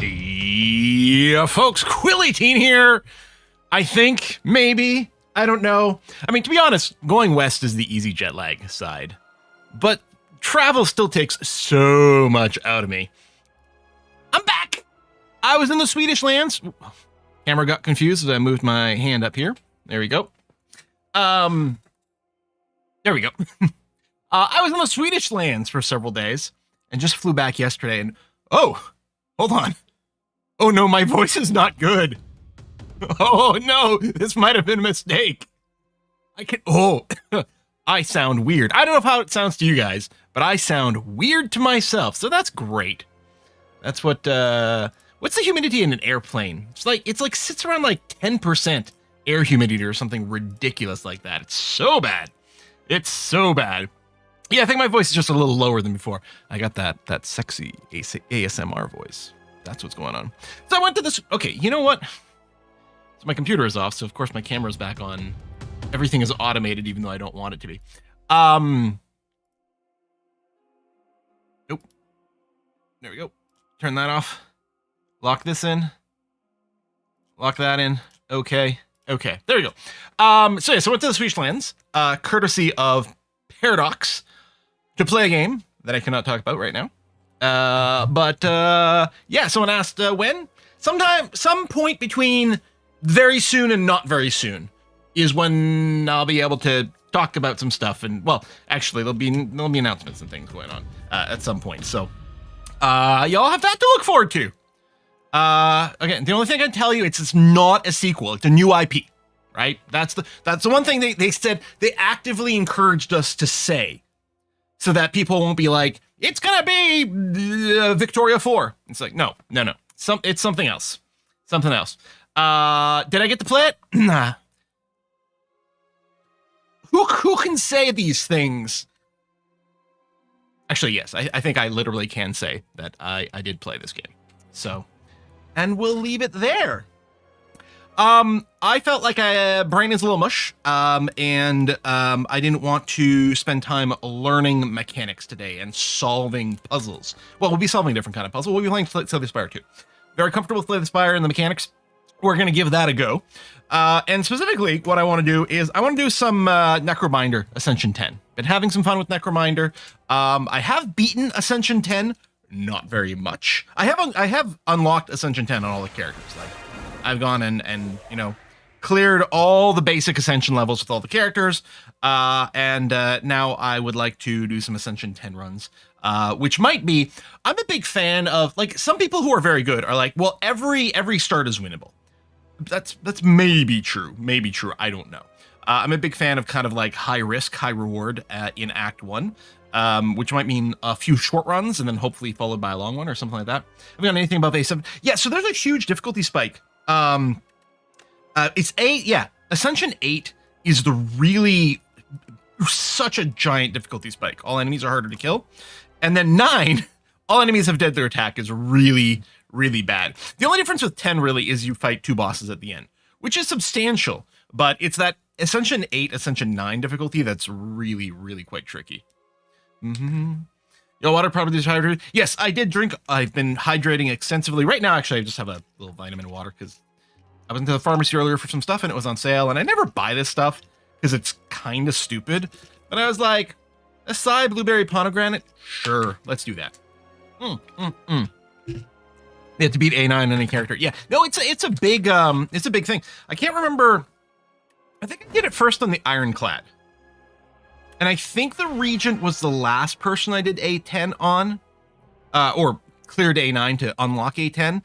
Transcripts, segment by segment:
Yeah, folks, Quill A10 here. I think, maybe, I don't know. I mean, to be honest, going west is the easy jet lag side. But travel still takes so much out of me. I'm back! I was in the Swedish lands. Camera got confused as I moved my hand up here. There we go. There we go. I was in the Swedish lands for several days and just flew back yesterday and... Oh, hold on. Oh no, my voice is not good. Oh no, this might have been a mistake. I sound weird. I don't know how it sounds to you guys, but I sound weird to myself, so that's great. That's what, what's the humidity in an airplane? It's like sits around like 10% air humidity or something ridiculous like that. It's so bad. It's so bad. Yeah, I think my voice is just a little lower than before. I got that sexy ASMR voice. That's what's going on. So I went to this, okay, you know what? So my computer is off, so of course my camera's back on. Everything is automated, even though I don't want it to be. Nope. There we go. Turn that off. Lock this in. Lock that in. Okay. Okay. There we go. So I went to the Swedish lands, courtesy of Paradox, to play a game that I cannot talk about right now. Yeah, someone asked when? Some point between very soon and not very soon is when I'll be able to talk about some stuff. And well, actually there'll be announcements and things going on at some point. So y'all have that to look forward to. Again, the only thing I can tell you, it's not a sequel. It's a new IP, right? That's the one thing they said they actively encouraged us to say, so that people won't be like, it's gonna be Victoria 4. It's like, no. It's something else. Something else. Did I get to play it? Nah. Who can say these things? Actually, yes, I think I literally can say that I did play this game. So, and we'll leave it there. I felt like brain is a little mush, and I didn't want to spend time learning mechanics today and solving puzzles. Well, we'll be solving a different kind of puzzle. We'll be playing Slay the Spire 2. Very comfortable with Slay the Spire and the mechanics. We're going to give that a go. And specifically, what I want to do is I want to do some Necrobinder Ascension 10. Been having some fun with Necrobinder. I have beaten Ascension 10, not very much. I have unlocked Ascension 10 on all the characters. Like, I've gone and you know, cleared all the basic Ascension levels with all the characters, and now I would like to do some Ascension 10 runs, which might be, I'm a big fan of, like, some people who are very good are like, well, every start is winnable. That's maybe true, I don't know. I'm a big fan of kind of like high risk, high reward in Act 1, which might mean a few short runs and then hopefully followed by a long one or something like that. Have we got anything above A7? Yeah, so there's a huge difficulty spike. It's Ascension 8 is such a giant difficulty spike. All enemies are harder to kill. And then 9, all enemies have deadly attack is really, really bad. The only difference with 10 really is you fight 2 bosses at the end, which is substantial, but it's that Ascension 8, Ascension 9 difficulty that's really, really quite tricky. Your water probably dehydrated. Yes, I did drink. I've been hydrating extensively. Right now, actually, I just have a little vitamin water because I went to the pharmacy earlier for some stuff and it was on sale. And I never buy this stuff because it's kind of stupid. But I was like, acai blueberry pomegranate? Sure, let's do that. You have to beat A9 on any character. Yeah, no, it's a big thing. I can't remember. I think I did it first on the Ironclad. And I think the Regent was the last person I did A10 on, or cleared A9 to unlock A10.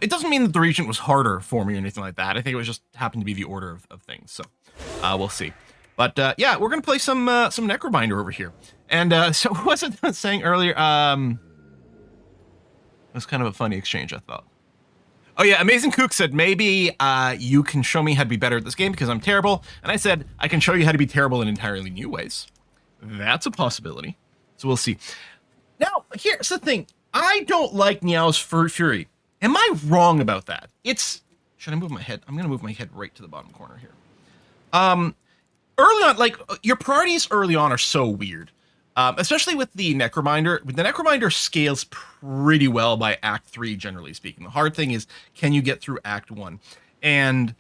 It doesn't mean that the Regent was harder for me or anything like that. I think it was just happened to be the order of things. So we'll see. But yeah, we're gonna play some Necrobinder over here. And so what was it I was saying earlier? It was kind of a funny exchange, I thought. Oh yeah, Amazing Kook said, maybe you can show me how to be better at this game because I'm terrible. And I said, I can show you how to be terrible in entirely new ways. That's a possibility. So we'll see. Now, here's the thing. I don't like Niao's Fury. Am I wrong about that? Should I move my head? I'm going to move my head right to the bottom corner here. Early on, like, your priorities early on are so weird. Especially with the Necrobinder. The Necrobinder scales pretty well by Act 3, generally speaking. The hard thing is, can you get through Act 1? And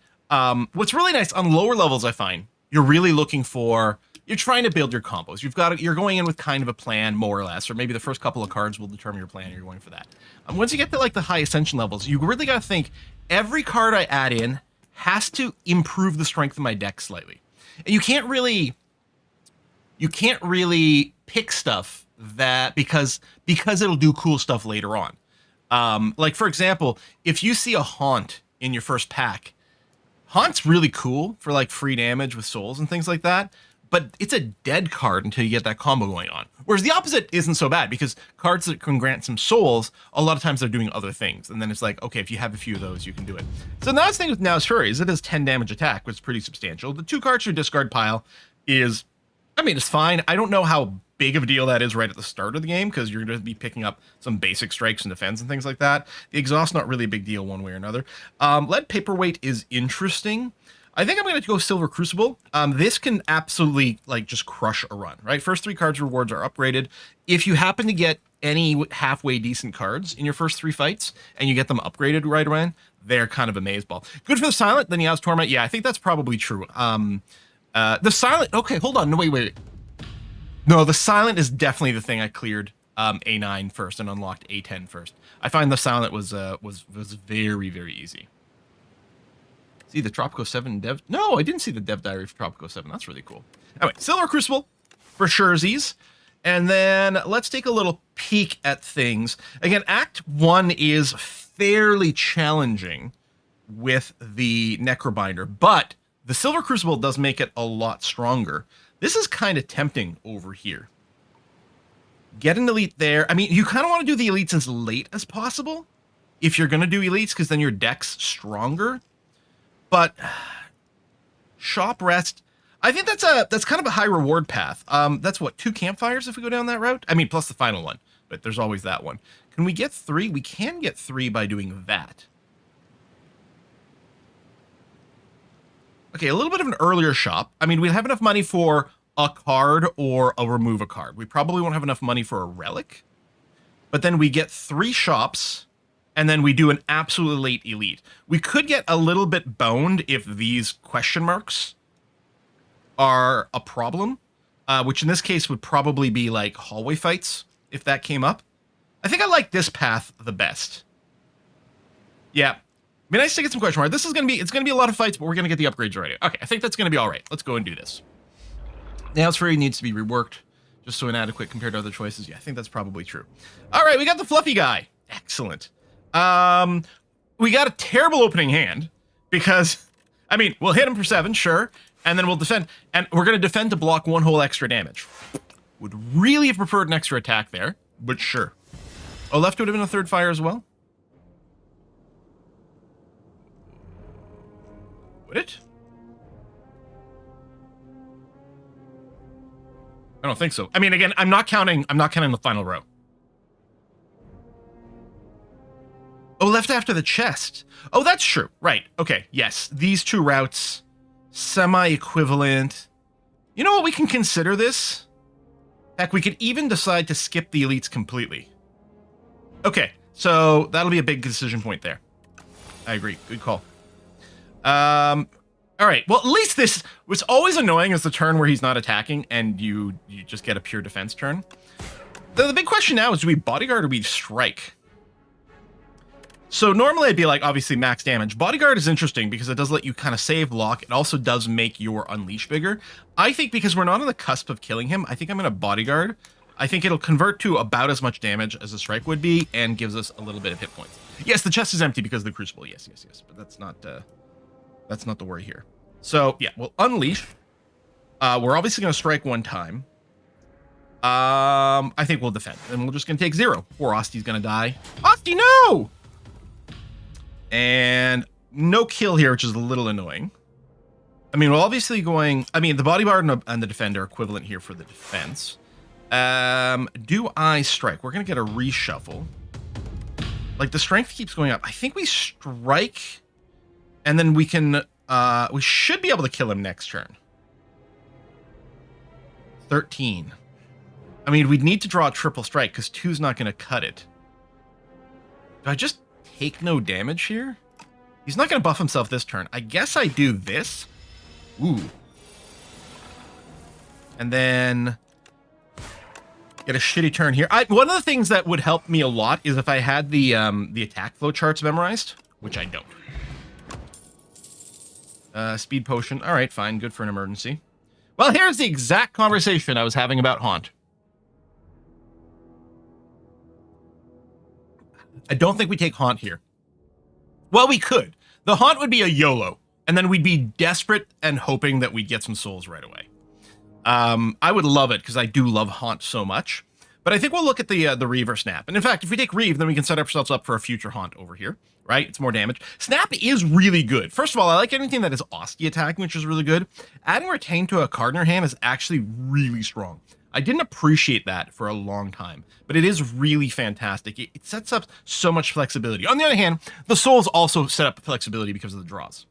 what's really nice on lower levels, I find, you're really looking for, you're trying to build your combos. You're going in with kind of a plan, more or less, or maybe the first couple of cards will determine your plan, and you're going for that. Once you get to like the high ascension levels, you really got to think, every card I add in has to improve the strength of my deck slightly. And you can't really pick stuff that because it'll do cool stuff later on. Like for example, if you see a Haunt in your first pack, Haunt's really cool for like free damage with souls and things like that, but it's a dead card until you get that combo going on. Whereas the opposite isn't so bad, because cards that can grant some souls, a lot of times they're doing other things. And then it's like, okay, if you have a few of those, you can do it. So now the thing with Now's Fury is it has 10 damage attack, which is pretty substantial. The 2 cards in your discard pile is, I mean, it's fine. I don't know how big of a deal that is right at the start of the game, because you're going to be picking up some basic strikes and defense and things like that. The exhaust's not really a big deal one way or another. Lead Paperweight is interesting. I think I'm going to go Silver Crucible. This can absolutely like just crush a run, right? First 3 cards rewards are upgraded. If you happen to get any halfway decent cards in your first 3 fights and you get them upgraded right away, they're kind of amazeballs. Good for the Silent, then Yaz Torment. Yeah, I think that's probably true. The Silent, okay, hold on. No, wait. No, the Silent is definitely the thing I cleared A9 first and unlocked A10 first. I find the Silent was very, very easy. See the Tropico 7 dev? No, I didn't see the dev diary for Tropico 7. That's really cool. Anyway, Silver Crucible for surezies. And then let's take a little peek at things. Again, Act 1 is fairly challenging with the Necrobinder, but the Silver Crucible does make it a lot stronger. This is kind of tempting over here. Get an elite there. I mean, you kind of want to do the elites as late as possible if you're going to do elites, because then your deck's stronger. But Shop Rest, I think that's kind of a high reward path. That's what, 2 campfires if we go down that route? I mean, plus the final one, but there's always that one. Can we get 3? We can get 3 by doing that. Okay, a little bit of an earlier shop. I mean, we'd have enough money for a card or a remove a card. We probably won't have enough money for a relic, but then we get 3 shops, and then we do an absolute late elite. We could get a little bit boned if these question marks are a problem, which in this case would probably be like hallway fights if that came up. I think I like this path the best. Yeah. Be nice to get some question marks. This is going to be, it's going to be a lot of fights, but we're going to get the upgrades already. Okay, I think that's going to be all right. Let's go and do this. Now's Fury needs to be reworked just so inadequate compared to other choices. Yeah, I think that's probably true. All right, we got the fluffy guy. Excellent. We got a terrible opening hand because, I mean, we'll hit him for 7, sure, and then we'll defend, and we're going to defend to block 1 whole extra damage. Would really have preferred an extra attack there, but sure. Oh, left would have been a 3rd fire as well? Would it? I don't think so. I mean, again, I'm not counting the final row. Oh, left after the chest. Oh, that's true. Right. Okay. Yes. These 2 routes, semi-equivalent. You know what? We can consider this. Heck, we could even decide to skip the elites completely. Okay. So that'll be a big decision point there. I agree. Good call. All right. Well, at least this was always annoying as the turn where he's not attacking and you just get a pure defense turn. The big question now is, do we bodyguard or we strike? So normally I'd be like, obviously max damage. Bodyguard is interesting because it does let you kind of save block. It also does make your unleash bigger. I think because we're not on the cusp of killing him, I think I'm going to bodyguard. I think it'll convert to about as much damage as a strike would be and gives us a little bit of hit points. Yes, the chest is empty because of the crucible. Yes. But that's not the worry here. So yeah, we'll unleash. We're obviously going to strike 1 time. I think we'll defend. And we're just going to take 0. Poor Osti's going to die. Osti, no! And no kill here, which is a little annoying. I mean, we're obviously going... I mean, the bodyguard and the defender are equivalent here for the defense. Do I strike? We're going to get a reshuffle. Like, the strength keeps going up. I think we strike, and then we can... we should be able to kill him next turn. 13. I mean, we'd need to draw a triple strike because 2's not going to cut it. Do I just take no damage here? He's not going to buff himself this turn. I guess I do this. Ooh. And then get a shitty turn here. One of the things that would help me a lot is if I had the attack flow charts memorized, which I don't. Speed potion. All right, fine. Good for an emergency. Well, here's the exact conversation I was having about Haunt. I don't think we take Haunt here. Well, we could. The Haunt would be a YOLO, and then we'd be desperate and hoping that we'd get some souls right away. I would love it because I do love Haunt so much. But I think we'll look at the Reave or Snap. And in fact, if we take Reave, then we can set ourselves up for a future Haunt over here, right? It's more damage. Snap is really good. First of all, I like anything that is Osti attacking, which is really good. Adding Retain to a card in your hand is actually really strong. I didn't appreciate that for a long time, but it is really fantastic. It sets up so much flexibility. On the other hand, the souls also set up flexibility because of the draws.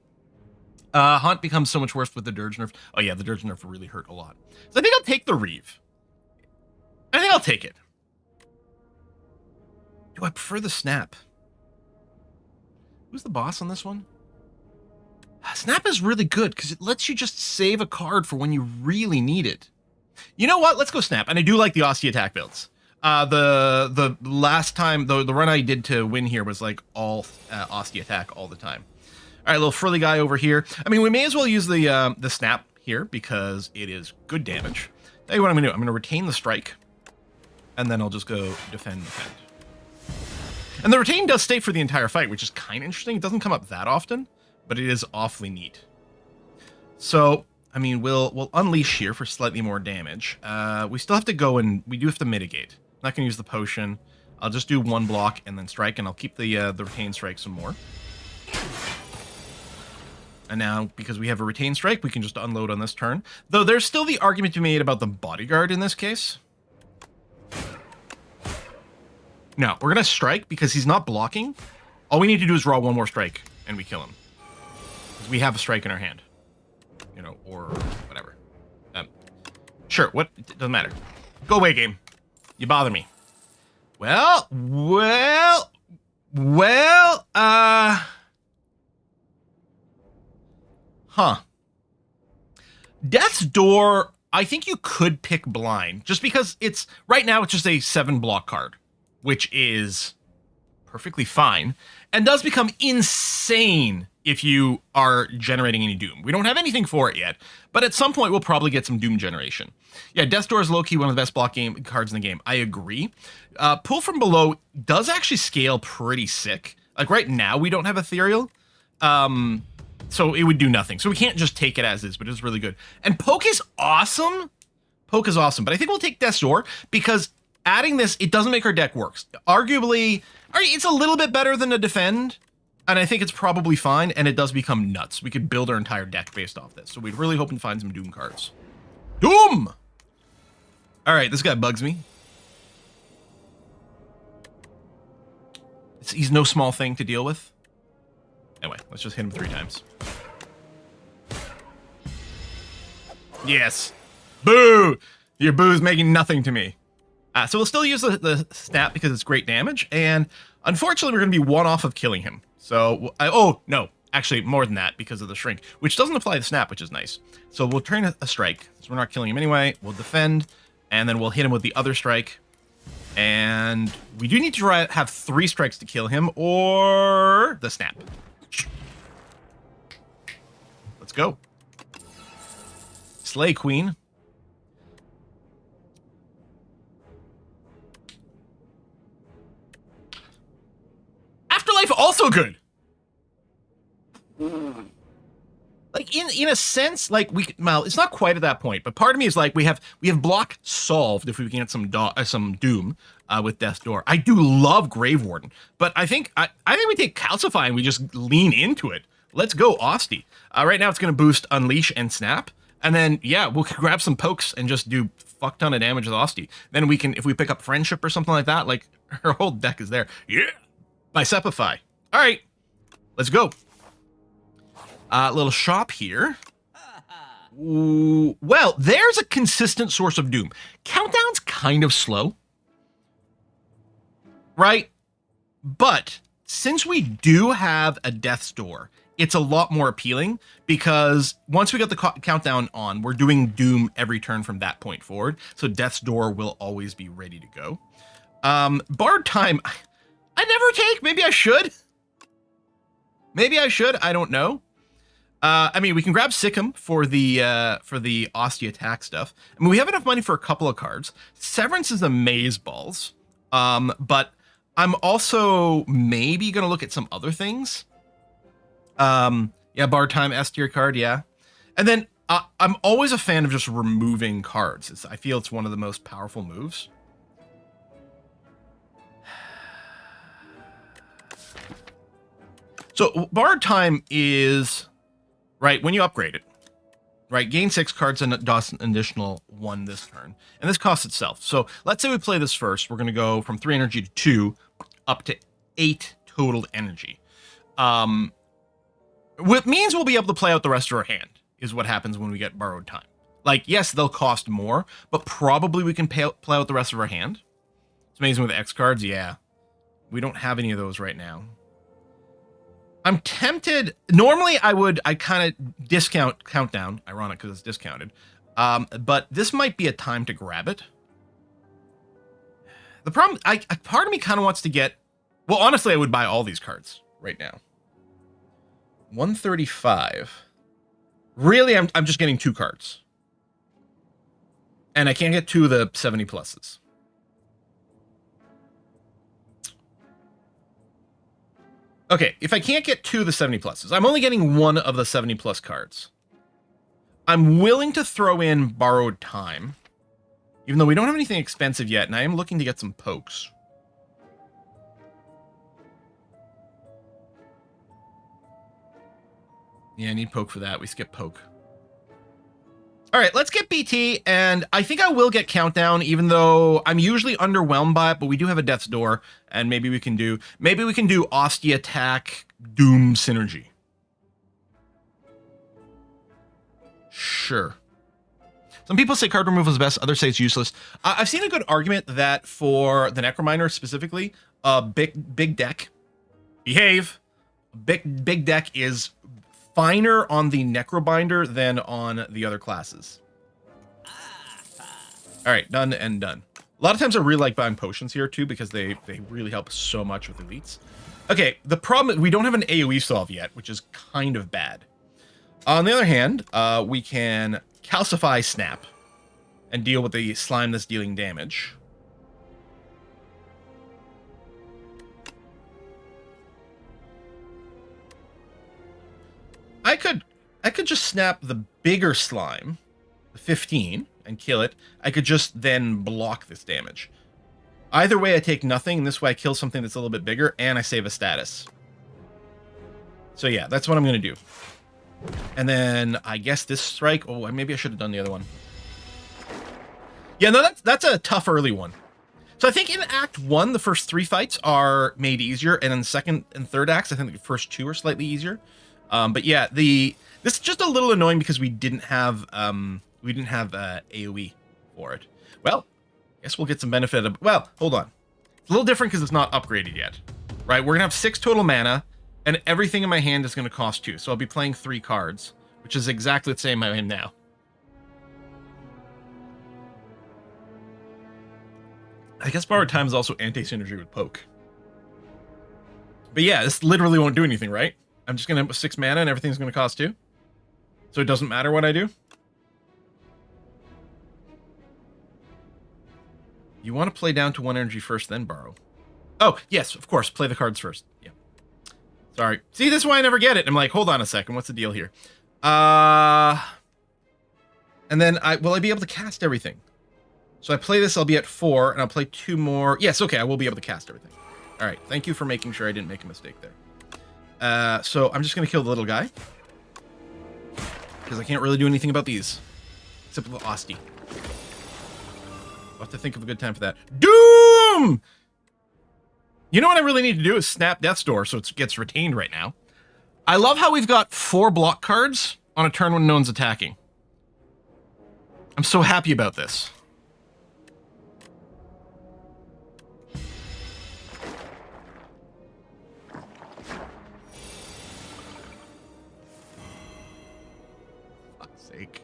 Haunt becomes so much worse with the Dirge nerf. Oh yeah, the Dirge nerf really hurt a lot. So I think I'll take the Reave. I think I'll take it. Do I prefer the Snap? Who's the boss on this one? Snap is really good because it lets you just save a card for when you really need it. You know what? Let's go Snap. And I do like the Osti attack builds. The last time, the run I did to win here was like all Osti attack all the time. All right, little frilly guy over here. I mean, we may as well use the Snap here because it is good damage. Tell you what I'm going to do. I'm going to retain the strike, and then I'll just go defend. And the retain does stay for the entire fight, which is kind of interesting. It doesn't come up that often, but it is awfully neat. So, I mean, we'll unleash here for slightly more damage. We still have to go and we do have to mitigate. I'm not going to use the potion. I'll just do one block and then strike, and I'll keep the retain strike some more. And now, because we have a retain strike, we can just unload on this turn. Though there's still the argument to be made about the bodyguard in this case. No, we're going to strike because he's not blocking. All we need to do is draw one more strike, and we kill him. Because we have a strike in our hand. You know, or whatever. Sure, what? It doesn't matter. Go away, game. You bother me. Well, huh. Death's Door, I think you could pick Blind, just because it's, right now, it's just a 7-block card, which is perfectly fine, and does become insane if you are generating any Doom. We don't have anything for it yet, but at some point, we'll probably get some Doom generation. Yeah, Death's Door is low-key one of the best block cards in the game. I agree. Pull from Below does actually scale pretty sick. Like, right now, we don't have Ethereal, so it would do nothing. So we can't just take it as is, but it's really good. And Poke is awesome. Poke is awesome, but I think we'll take Death's Door because adding this, it doesn't make our deck worse. Arguably, it's a little bit better than a Defend, and I think it's probably fine, and it does become nuts. We could build our entire deck based off this. So we'd really hope to find some Doom cards. Doom! All right, this guy bugs me. He's no small thing to deal with. Anyway, let's just hit him 3 times. Yes. Boo! Your boo's making nothing to me. So we'll still use the Snap because it's great damage, and unfortunately we're going to be one off of killing him. So, oh, no. Actually, more than that because of the Shrink, which doesn't apply to Snap, which is nice. So we'll turn a strike. So we're not killing him anyway. We'll defend, and then we'll hit him with the other strike. And we do need to have 3 strikes to kill him, or the Snap. Let's go. Slay Queen. Afterlife also good. Like in a sense, like well, it's not quite at that point, but part of me is like we have block solved if we can get some Doom with Death's Door. I do love Grave Warden, but I think we take Calcify and we just lean into it. Let's go Osti. Right now it's going to boost Unleash and Snap. And then, yeah, we'll grab some pokes and just do fuck ton of damage with Osti. Then we can, if we pick up Friendship or something like that, like, her whole deck is there. Yeah! Bicepify. All right, let's go. Little shop here. Ooh, well, there's a consistent source of Doom. Countdown's kind of slow, right? But since we do have a Death's Door, it's a lot more appealing because once we got the countdown on, we're doing Doom every turn from that point forward. So Death's Door will always be ready to go. Bard Time, I never take. Maybe I should. Maybe I should. I don't know. I mean, we can grab Sikkim for the Ostia attack stuff. I mean, we have enough money for a couple of cards. Severance is amaze balls. But I'm also maybe going to look at some other things. Yeah, Bard Time, S tier card, yeah. And then I'm always a fan of just removing cards. I feel it's one of the most powerful moves. So Bard Time is, right, when you upgrade it, right, gain 6 cards and does an additional 1 this turn. And this costs itself. So let's say we play this first. We're going to go from 3 energy to 2 up to 8 total energy. What means we'll be able to play out the rest of our hand is what happens when we get Borrowed Time. Like, yes, they'll cost more, but probably we can play out the rest of our hand. It's amazing with X cards, yeah. We don't have any of those right now. I'm tempted. Normally, I kind of discount Countdown. Ironic because it's discounted. But this might be a time to grab it. The problem, part of me kind of wants to get. Well, honestly, I would buy all these cards right now. 135. Really, I'm just getting 2 cards, and I can't get 2 of the 70 pluses. Okay, if I can't get 2 of the 70 pluses, I'm only getting 1 of the 70 plus cards. I'm willing to throw in Borrowed Time, even though we don't have anything expensive yet, and I am looking to get some pokes. Yeah, I need poke for that. We skip poke. All right, let's get BT, and I think I will get Countdown, even though I'm usually underwhelmed by it, but we do have a Death's Door, and maybe we can do Ostia attack, Doom synergy. Sure. Some people say card removal is best, others say it's useless. I've seen a good argument that for the Necrobinder specifically, big deck, behave, big deck is finer on the Necrobinder than on the other classes. All right, done and done. A lot of times I really like buying potions here too because they really help so much with elites. Okay, the problem is we don't have an AoE solve yet, which is kind of bad. On the other hand, we can calcify Snap and deal with the slime that's dealing damage. I could just snap the bigger slime, the 15, and kill it. I could just then block this damage. Either way, I take nothing, and this way I kill something that's a little bit bigger, and I save a status. So yeah, that's what I'm going to do. And then I guess this strike. Oh, maybe I should have done the other one. Yeah, no, that's a tough early one. So I think in Act 1, the first 3 fights are made easier, and in the second and third acts, I think the first 2 are slightly easier. But yeah, this is just a little annoying because we didn't have AoE for it. Well, I guess we'll get some benefit of. Well, hold on. It's a little different because it's not upgraded yet, right? We're gonna have 6 total mana, and everything in my hand is gonna cost 2. So I'll be playing 3 cards, which is exactly the same I am now. I guess Borrowed Time is also anti-synergy with poke. But yeah, this literally won't do anything, right? I'm just going to have 6 mana and everything's going to cost 2. So it doesn't matter what I do. You want to play down to 1 energy first, then borrow. Oh, yes, of course. Play the cards first. Yeah. Sorry. See, this is why I never get it. I'm like, hold on a second. What's the deal here? And then will I be able to cast everything? So I play this, I'll be at 4, and I'll play 2 more. Yes, okay, I will be able to cast everything. All right, thank you for making sure I didn't make a mistake there. So I'm just going to kill the little guy. Because I can't really do anything about these. Except with the Ostie. I'll have to think of a good time for that. Doom! You know what I really need to do is snap Death's Door so it gets retained right now. I love how we've got 4 block cards on a turn when no one's attacking. I'm so happy about this. sake.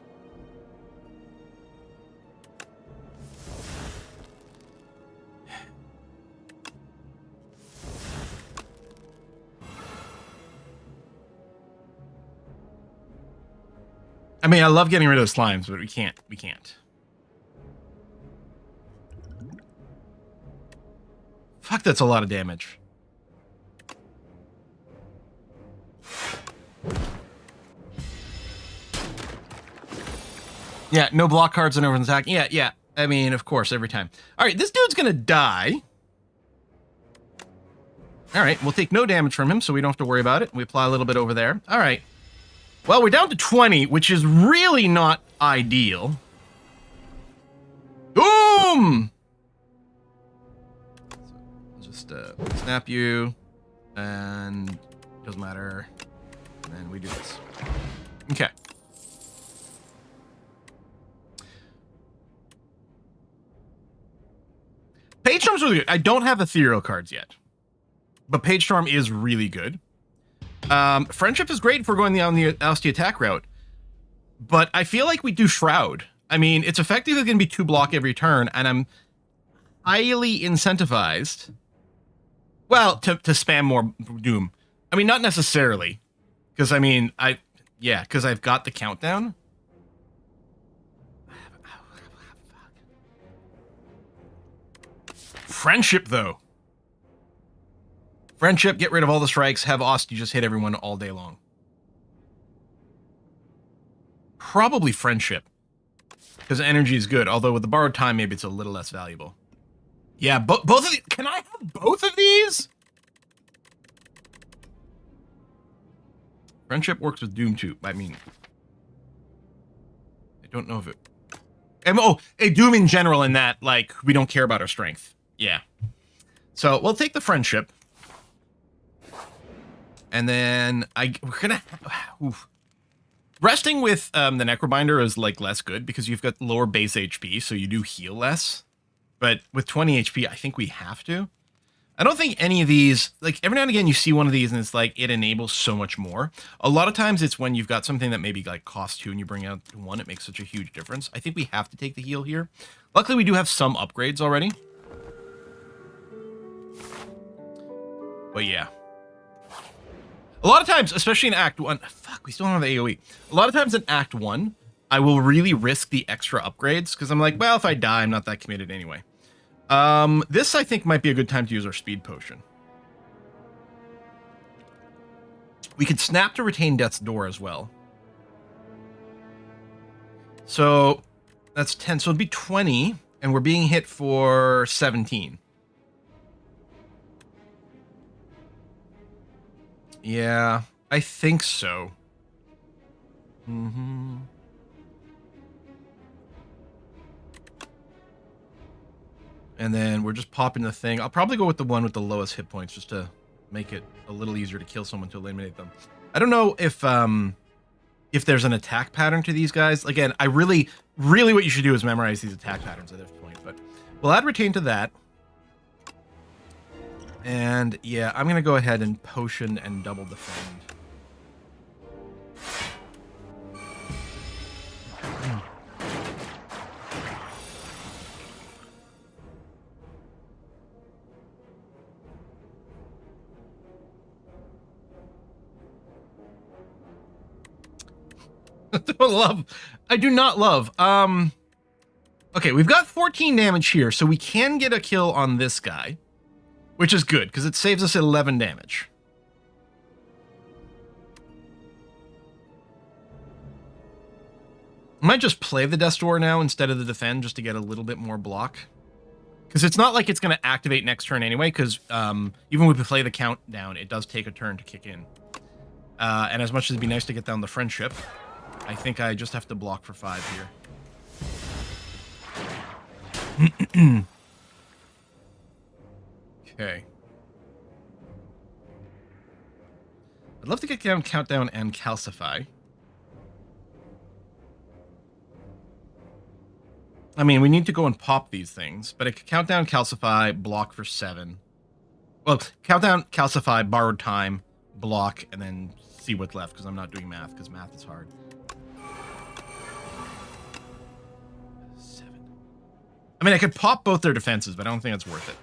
I mean, I love getting rid of slimes, but we can't. We can't. Fuck, that's a lot of damage. Yeah, no block cards and everyone's attacking. Yeah, yeah. I mean, of course, every time. All right, this dude's gonna die. All right, we'll take no damage from him, so we don't have to worry about it. We apply a little bit over there. All right. Well, we're down to 20, which is really not ideal. Boom! Just snap you, and doesn't matter. And then we do this. Okay. Page Storm's really good. I don't have ethereal cards yet, but Page Storm is really good. Friendship is great if we're going on the ousty attack route, but I feel like we do Shroud. I mean, it's effectively going to be 2 block every turn, and I'm highly incentivized, well, to spam more Doom. I mean, not necessarily, because I mean, because I've got the countdown. Friendship, though. Friendship, get rid of all the strikes, have Osti just hit everyone all day long. Probably Friendship, because energy is good, although with the borrowed time, maybe it's a little less valuable. Yeah, both of these. Can I have both of these? Friendship works with Doom too. I mean, I don't know if it... Oh, Doom in general in that, like, we don't care about our strength. Yeah. So, we'll take the Friendship. And then we're gonna resting with the Necrobinder is like less good because you've got lower base HP, so you do heal less. But with 20 HP, I think we have to. I don't think any of these, like every now and again you see one of these and it's like it enables so much more. A lot of times it's when you've got something that maybe like costs 2 and you bring out 1, it makes such a huge difference. I think we have to take the heal here. Luckily we do have some upgrades already. But yeah. A lot of times, especially in Act 1, fuck, we still don't have AoE. A lot of times in Act 1, I will really risk the extra upgrades, because I'm like, well, if I die, I'm not that committed anyway. This, I think, might be a good time to use our Speed Potion. We could snap to retain Death's Door as well. So, that's 10, so it'd be 20, and we're being hit for 17. Yeah, I think so. Mm-hmm. And then we're just popping the thing. I'll probably go with the one with the lowest hit points just to make it a little easier to kill someone, to eliminate them. I don't know if there's an attack pattern to these guys. Again, I really what you should do is memorize these attack patterns at this point. But we'll add retain to that. And yeah, I'm gonna go ahead and potion and double defend. I do not love. Okay, we've got 14 damage here, so we can get a kill on this guy. Which is good, because it saves us 11 damage. I might just play the Death's Door now instead of the defend, just to get a little bit more block. Because it's not like it's going to activate next turn anyway, because even when we play the countdown, it does take a turn to kick in. And as much as it'd be nice to get down the Friendship, I think I just have to block for 5 here. Okay. I'd love to get down Countdown and Calcify. I mean, we need to go and pop these things, but it could Countdown, Calcify, block for 7. Well, Countdown, Calcify, borrowed time, block, and then see what's left, because I'm not doing math, because math is hard. I mean, I could pop both their defenses, but I don't think it's worth it.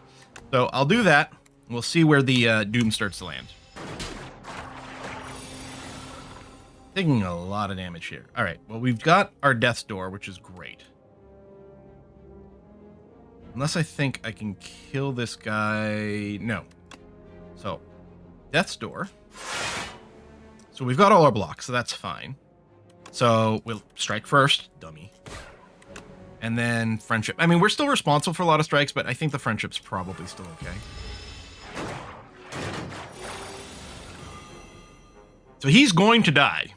So I'll do that. We'll see where the Doom starts to land. Taking a lot of damage here. All right, well, we've got our Death's Door, which is great. Unless I think I can kill this guy. No. So, Death's Door. So we've got all our blocks, so that's fine. So we'll strike first, dummy. And then Friendship. I mean, we're still responsible for a lot of strikes, but I think the Friendship's probably still okay. So he's going to die.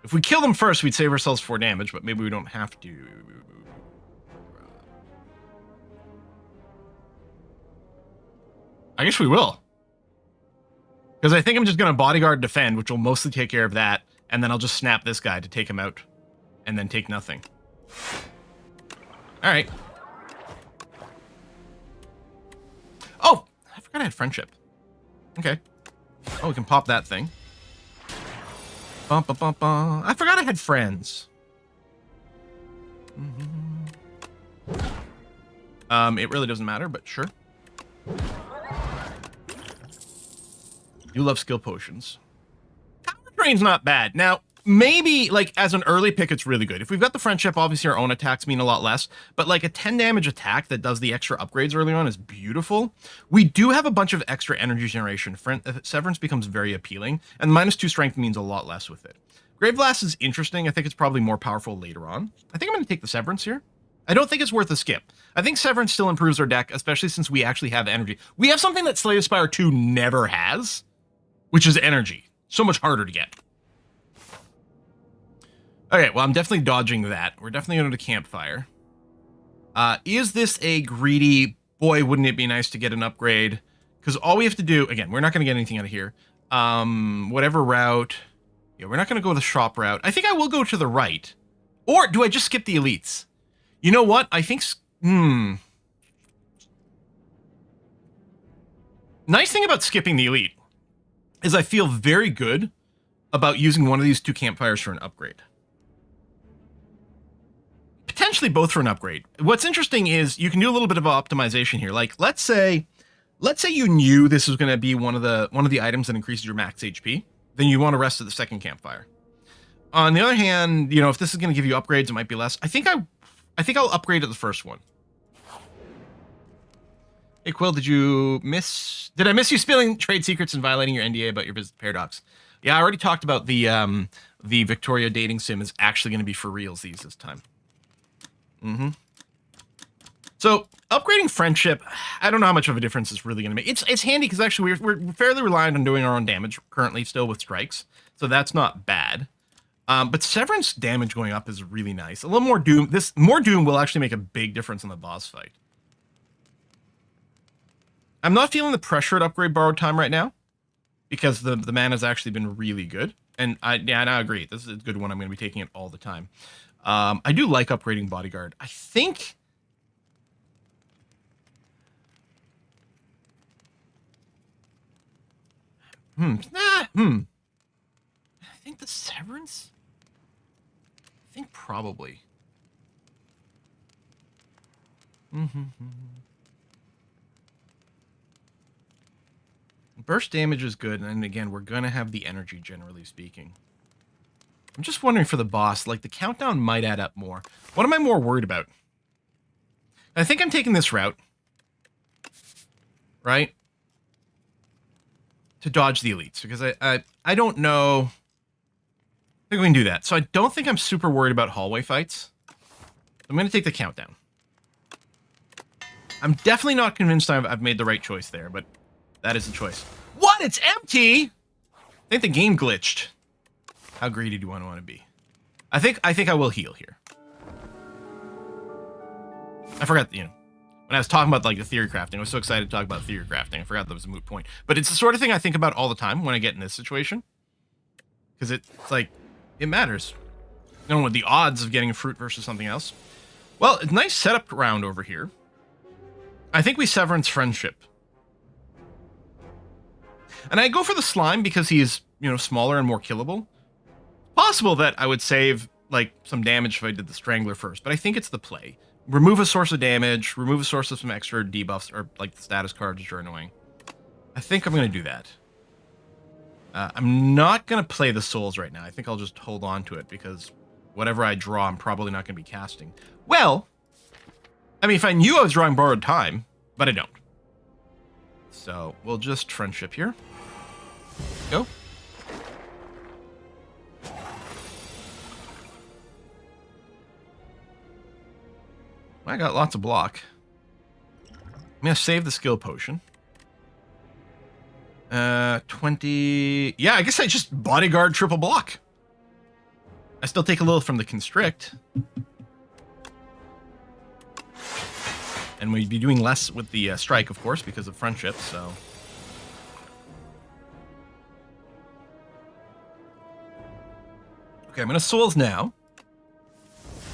If we kill him first, we'd save ourselves 4 damage, but maybe we don't have to. I guess we will. Because I think I'm just going to bodyguard defend, which will mostly take care of that, and then I'll just snap this guy to take him out, and then take nothing. Alright. Oh! I forgot I had Friendship. Okay. Oh, we can pop that thing. Bum, bum, bum, bum. I forgot I had friends. It really doesn't matter, but sure. You love skill potions. Power Drain's not bad. Now, maybe, like, as an early pick, it's really good. If we've got the Friendship, obviously our own attacks mean a lot less. But, like, a 10 damage attack that does the extra upgrades early on is beautiful. We do have a bunch of extra energy generation. Severance becomes very appealing. And -2 strength means a lot less with it. Grave Blast is interesting. I think it's probably more powerful later on. I think I'm going to take the Severance here. I don't think it's worth a skip. I think Severance still improves our deck, especially since we actually have energy. We have something that Slay the Spire 2 never has, which is energy. So much harder to get. Okay, well, I'm definitely dodging that. We're definitely going to Campfire. Is this a greedy, boy, wouldn't it be nice to get an upgrade? Because all we have to do, again, we're not going to get anything out of here. Whatever route. Yeah, we're not going to go the shop route. I think I will go to the right. Or do I just skip the elites? You know what? I think, Nice thing about skipping the elite is I feel very good about using one of these 2 campfires for an upgrade. Potentially both for an upgrade. What's interesting is you can do a little bit of optimization here. Like, let's say you knew this was going to be one of the items that increases your max HP, then you want to rest at the second campfire. On the other hand, you know, if this is going to give you upgrades, it might be less. I think I'll upgrade at the first one. Hey, Quill, did I miss you spilling trade secrets and violating your NDA about your business Paradox? Yeah, I already talked about the Victoria dating sim is actually going to be for reals this time. So upgrading Friendship, I don't know how much of a difference it's really going to make. It's handy because actually we're fairly reliant on doing our own damage currently still with strikes, so that's not bad. But Severance damage going up is really nice. A little more Doom. More Doom will actually make a big difference in the boss fight. I'm not feeling the pressure at upgrade borrowed time right now because the mana's actually been really good. And I agree. This is a good one. I'm going to be taking it all the time. I do like upgrading Bodyguard. I think... I think the Severance? I think probably. Burst damage is good, and again, we're going to have the energy, generally speaking. I'm just wondering for the boss, like, the countdown might add up more. What am I more worried about? I think I'm taking this route. Right? To dodge the elites, because I don't know... I think we can do that. So I don't think I'm super worried about hallway fights. I'm going to take the countdown. I'm definitely not convinced I've made the right choice there, but that is the choice. What? It's empty? I think the game glitched. How greedy do I want to be? I think I will heal here. I forgot, you know, when I was talking about like the theory crafting, I was so excited to talk about theory crafting. I forgot that was a moot point. But it's the sort of thing I think about all the time when I get in this situation. Because it's like, it matters. You know, with the odds of getting a fruit versus something else. Well, it's a nice setup round over here. I think we Severance Friendship. And I go for the slime because he's, you know, smaller and more killable. Possible that I would save, like, some damage if I did the Strangler first, but I think it's the play. remove a source of damage, remove a source of some extra debuffs, or like the status cards, which are annoying. I think I'm going to do that. I'm not going to play the souls right now. I think I'll just hold on to it because whatever I draw, I'm probably not going to be casting. Well, I mean, if I knew I was drawing borrowed time, but I don't. So we'll just friendship here. Go. I got lots of block. I'm going to save the skill potion. 20... Yeah, I guess I just bodyguard triple block. I still take a little from the constrict. And we'd be doing less with the strike, of course, because of friendship, so... Okay, I'm going to souls now.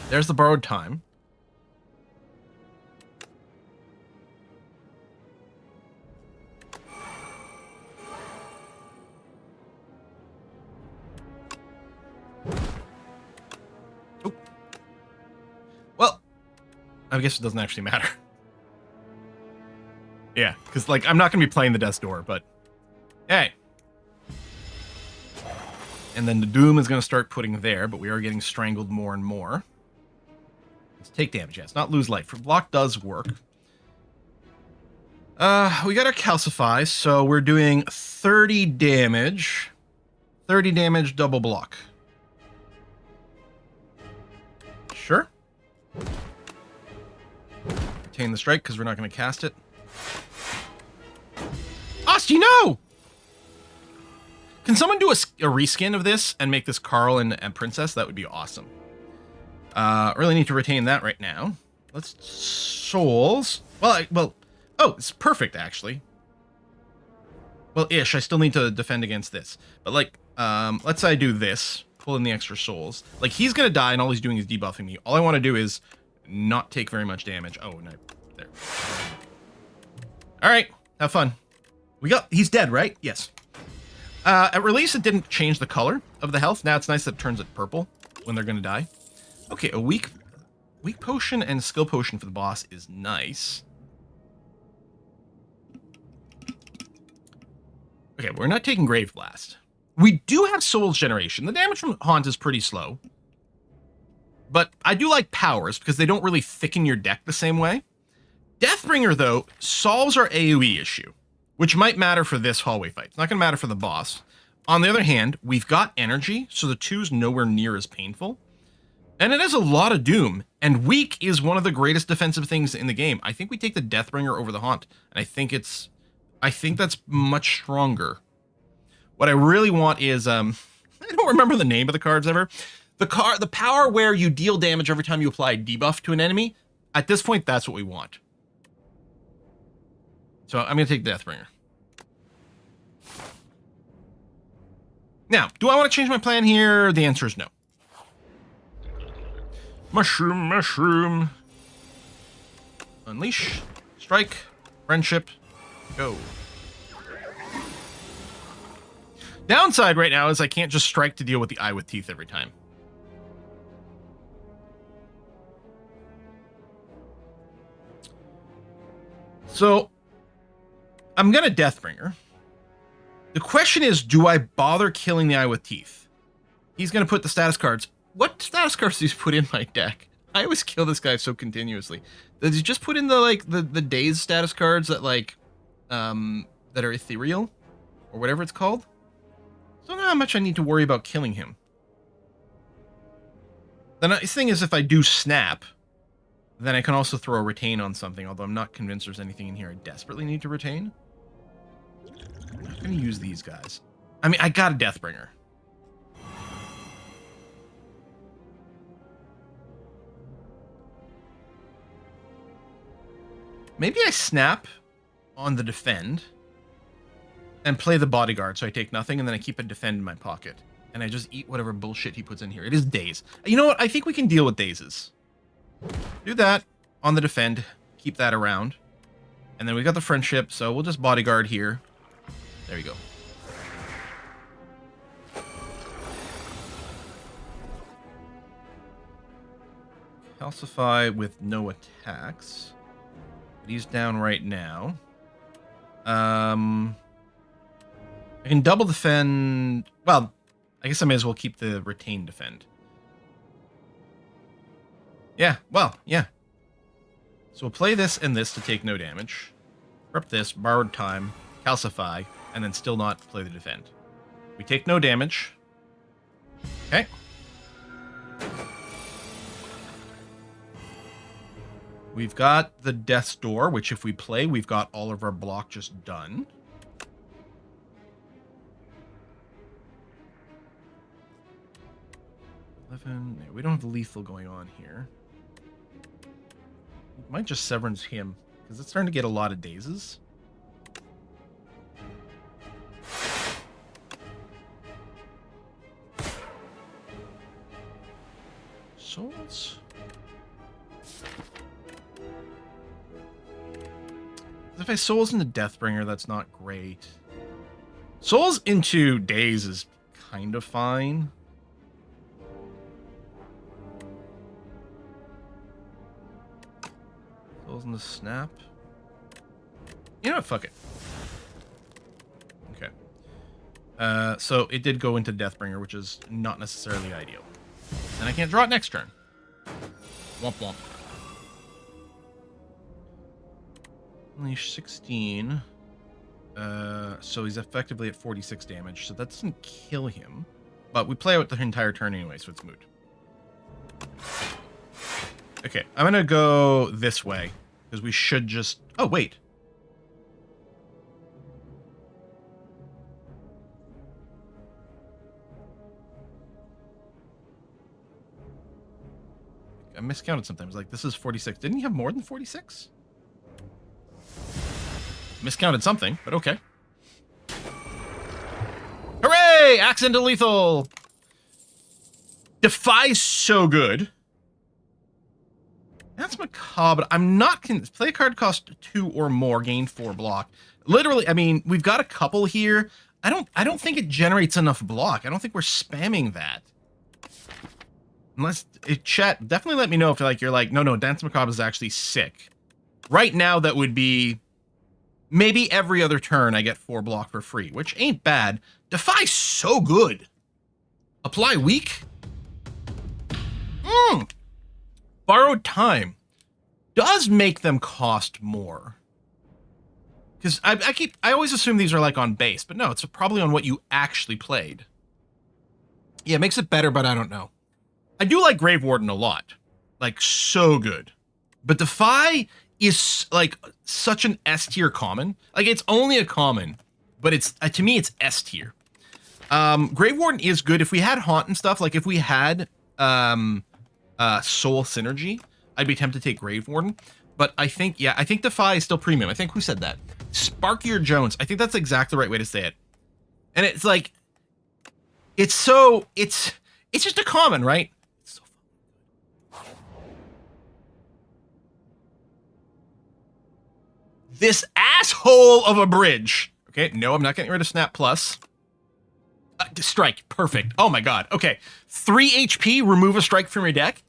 There's the borrowed time. Oh. Well, I guess it doesn't actually matter. Yeah, because, like, I'm not going to be playing the Death's Door, but... Hey! And then the Doom is going to start putting there, but we are getting strangled more and more. Let's take damage, yes. Not lose life. For block does work. We got our Calcify, so we're doing 30 damage. 30 damage, double block. Sure. Retain the strike, because we're not going to cast it. Asti, no! Can someone do a reskin of this and make this Carl and Princess? That would be awesome. Really need to retain that right now. Let's souls. Well, oh, it's perfect actually. Well, ish. I still need to defend against this, but like, let's say I do this, pull in the extra souls. Like he's gonna die, and all he's doing is debuffing me. All I want to do is not take very much damage. Oh, no, there. All right, have fun. He's dead, right? Yes. At release, it didn't change the color of the health. Now it's nice that it turns it purple when they're going to die. Okay, a weak potion and skill potion for the boss is nice. Okay, we're not taking Grave Blast. We do have Souls Generation. The damage from Haunt is pretty slow. But I do like Powers because they don't really thicken your deck the same way. Deathbringer, though, solves our AoE issue, which might matter for this hallway fight. It's not going to matter for the boss. On the other hand, we've got energy, so the 2's nowhere near as painful. And it has a lot of Doom, and weak is one of the greatest defensive things in the game. I think we take the Deathbringer over the Haunt, and I think that's much stronger. What I really want is, I don't remember the name of the cards ever. The power where you deal damage every time you apply a debuff to an enemy. At this point, that's what we want. So I'm going to take Deathbringer. Now, do I want to change my plan here? The answer is no. Mushroom. Unleash. Strike. Friendship. Go. Downside right now is I can't just strike to deal with the Eye with Teeth every time. So I'm going to Deathbringer. The question is, do I bother killing the Eye with Teeth? He's going to put the status cards. What status cards does he put in my deck? I always kill this guy so continuously. Does he just put in the Daze status cards that that are ethereal? Or whatever it's called? I don't know how much I need to worry about killing him. The nice thing is if I do snap, then I can also throw a retain on something, although I'm not convinced there's anything in here I desperately need to retain. I'm not going to use these guys. I mean, I got a Deathbringer. Maybe I snap on the defend and play the bodyguard so I take nothing, and then I keep a defend in my pocket. And I just eat whatever bullshit he puts in here. It is Daze. You know what? I think we can deal with Dazes. Do that on the defend. Keep that around. And then we got the friendship, so we'll just bodyguard here. There you go. Calcify with no attacks. But he's down right now. I can double defend. Well, I guess I may as well keep the retained defend. Yeah, well, yeah. So we'll play this and this to take no damage. Rep this, borrowed time, calcify, and then still not play the defend. We take no damage. Okay. We've got the Death's Door, which if we play, we've got all of our block just done. We don't have lethal going on here. We might just Severance him, because it's starting to get a lot of dazes. Souls? If I Souls into Deathbringer, that's not great. Souls into Daze is kind of fine. Souls into Snap. You know what? Fuck it. Okay. So it did go into Deathbringer, which is not necessarily ideal. And I can't draw it next turn. Womp womp. Unleash 16. So he's effectively at 46 damage, so that doesn't kill him. But we play out the entire turn anyway, so it's moot. Okay, I'm gonna go this way, because we should just... Oh, wait. I miscounted sometimes. Like, this is 46. Didn't he have more than 46? Miscounted something, but okay. Hooray! Accidental lethal! Defy's so good. That's macabre. I'm not... Play a card cost 2 or more, gain 4 block. Literally, I mean, we've got a couple here. I don't think it generates enough block. I don't think we're spamming that. Unless... Chat, definitely let me know if you're like, no, Dance Macabre is actually sick. Right now, that would be... Maybe every other turn I get 4 block for free, which ain't bad. Defy's so good. Apply weak. Borrowed time does make them cost more. Because I always assume these are like on base, but no, it's probably on what you actually played. Yeah, it makes it better, but I don't know. I do like Grave Warden a lot. Like, so good. But Defy is like such an S tier common. Like, it's only a common, but it's to me it's S tier. Grave Warden is good if we had Haunt and stuff. Like if we had Soul Synergy, I'd be tempted to take Grave Warden. But I think Defy is still premium. I think who said that? Sparkier Jones. I think that's exactly the right way to say it. And it's like, it's just a common, right? This asshole of a bridge. Okay, no, I'm not getting rid of Snap Plus. Strike, perfect. Oh my god. Okay, 3 HP, remove a strike from your deck.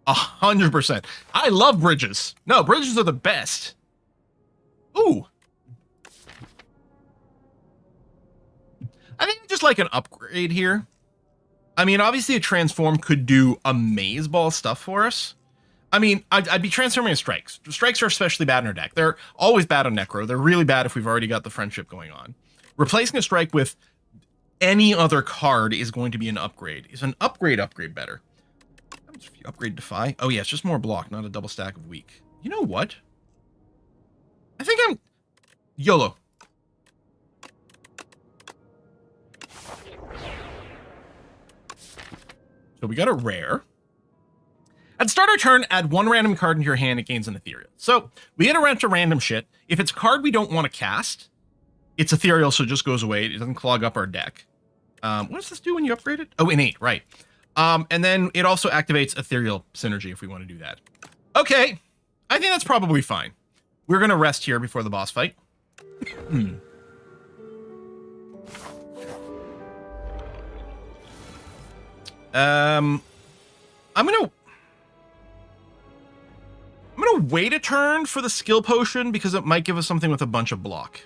100%. I love bridges. No, bridges are the best. Ooh. I think I just like an upgrade here. I mean, obviously a transform could do amazeballs stuff for us. I mean, I'd be transforming strikes. Strikes are especially bad in our deck. They're always bad on Necro. They're really bad if we've already got the friendship going on. Replacing a strike with any other card is going to be an upgrade. Is an upgrade better? If you upgrade Defy. Oh yeah, it's just more block, not a double stack of weak. You know what? I think I'm... YOLO. So we got a rare. At start our turn, add 1 random card into your hand. It gains an ethereal. So we get a bunch of random shit. If it's a card we don't want to cast, it's ethereal, so it just goes away. It doesn't clog up our deck. What does this do when you upgrade it? Oh, innate, right. And then it also activates ethereal synergy if we want to do that. Okay, I think that's probably fine. We're going to rest here before the boss fight. I'm going to... wait a turn for the skill potion because it might give us something with a bunch of block.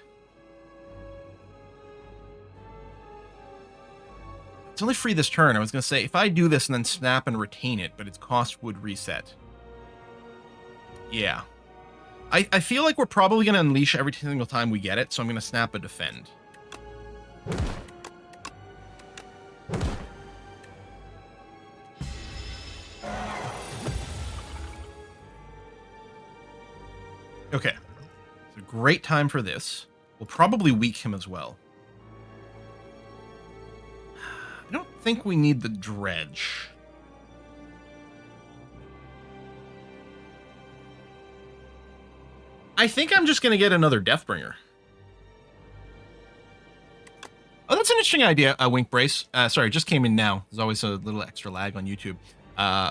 It's only free this turn. I was going to say, if I do this and then snap and retain it, but its cost would reset. Yeah. I feel like we're probably going to unleash every single time we get it, so I'm going to snap a defend. Okay. It's a great time for this. We'll probably weak him as well. I don't think we need the dredge. I think I'm just going to get another Deathbringer. Oh, that's an interesting idea, Wink Brace. Sorry, just came in now. There's always a little extra lag on YouTube.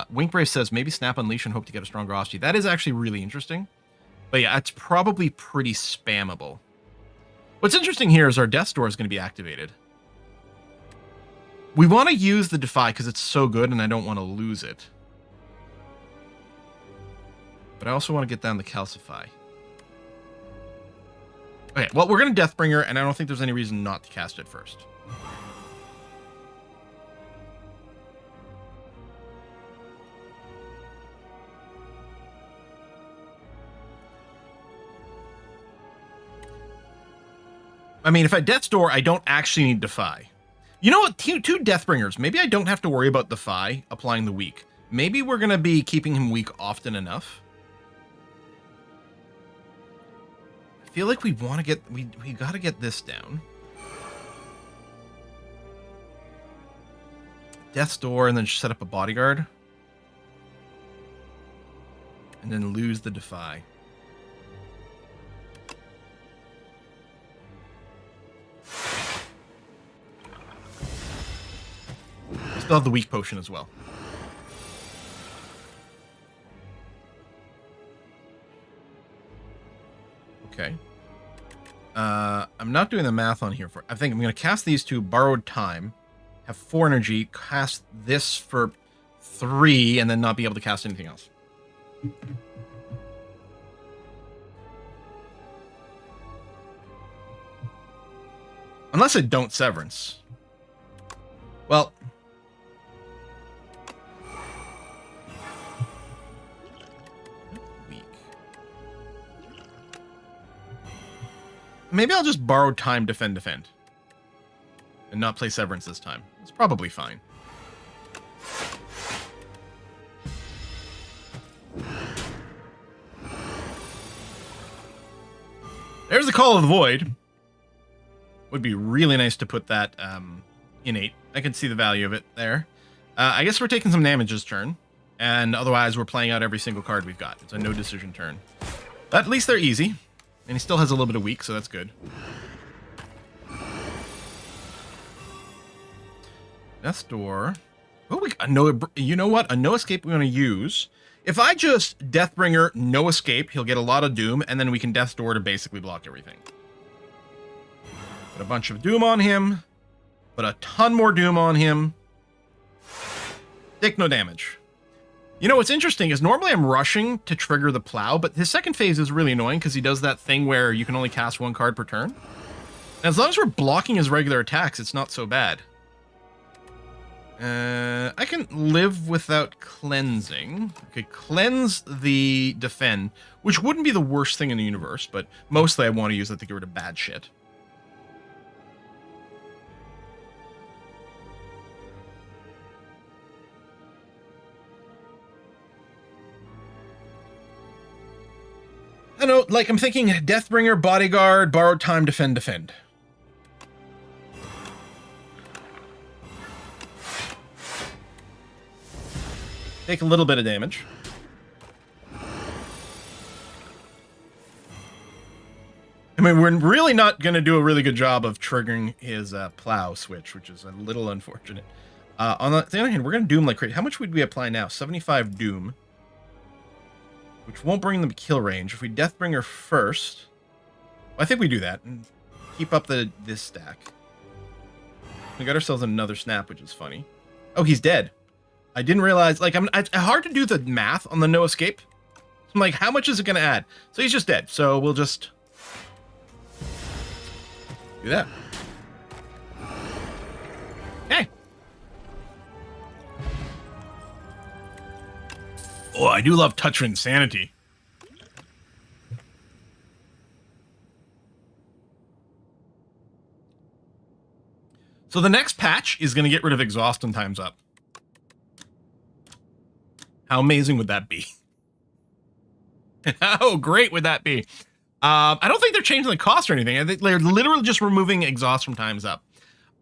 Wink Brace says, maybe snap Unleash and hope to get a stronger Osty. That is actually really interesting. But yeah, it's probably pretty spammable. What's interesting here is our Death Door is going to be activated. We want to use the Defy because it's so good and I don't want to lose it. But I also want to get down the Calcify. Okay, well, we're going to Deathbringer, and I don't think there's any reason not to cast it first. I mean, if I Death's Door, I don't actually need Defy. You know what? Two Deathbringers. Maybe I don't have to worry about Defy applying the weak. Maybe we're going to be keeping him weak often enough. I feel like we want to get... We got to get this down. Death's Door and then set up a Bodyguard. And then lose the Defy. Still have the weak potion as well. Okay. I'm not doing the math on here. I think I'm going to cast these two, Borrowed Time, have 4 energy, cast this for 3, and then not be able to cast anything else. Unless I don't Severance. Well... Maybe I'll just Borrow Time, defend, and not play Severance this time. It's probably fine. There's the Call of the Void. Would be really nice to put that innate. I can see the value of it there. I guess we're taking some damage this turn, and otherwise we're playing out every single card we've got. It's a no decision turn. But at least they're easy. And he still has a little bit of weak, so that's good. Death's Door. Oh, you know what? A no escape we're going to use. If I just Deathbringer, no escape, he'll get a lot of Doom, and then we can Death's Door to basically block everything. Put a bunch of Doom on him. Put a ton more Doom on him. Take no damage. You know, what's interesting is normally I'm rushing to trigger the Plow, but his second phase is really annoying because he does that thing where you can only cast 1 card per turn. And as long as we're blocking his regular attacks, it's not so bad. I can live without cleansing. Okay, cleanse the defend, which wouldn't be the worst thing in the universe, but mostly I want to use it to get rid of bad shit. I know, like, I'm thinking Deathbringer, Bodyguard, Borrowed Time, defend. Take a little bit of damage. I mean, we're really not going to do a really good job of triggering his Plow switch, which is a little unfortunate. On the other hand, we're going to Doom like crazy. How much would we apply now? 75 Doom. Which won't bring them to kill range. If we Deathbringer first... Well, I think we do that. And keep up this stack. We got ourselves another snap, which is funny. Oh, he's dead. I didn't realize... Like, it's hard to do the math on the no escape. I'm like, how much is it going to add? So he's just dead. So we'll just do that. Okay. Oh, I do love Touch of Insanity. So the next patch is going to get rid of exhaust and time's up. How amazing would that be? How great would that be? I don't think they're changing the cost or anything. I think they're literally just removing exhaust from time's up.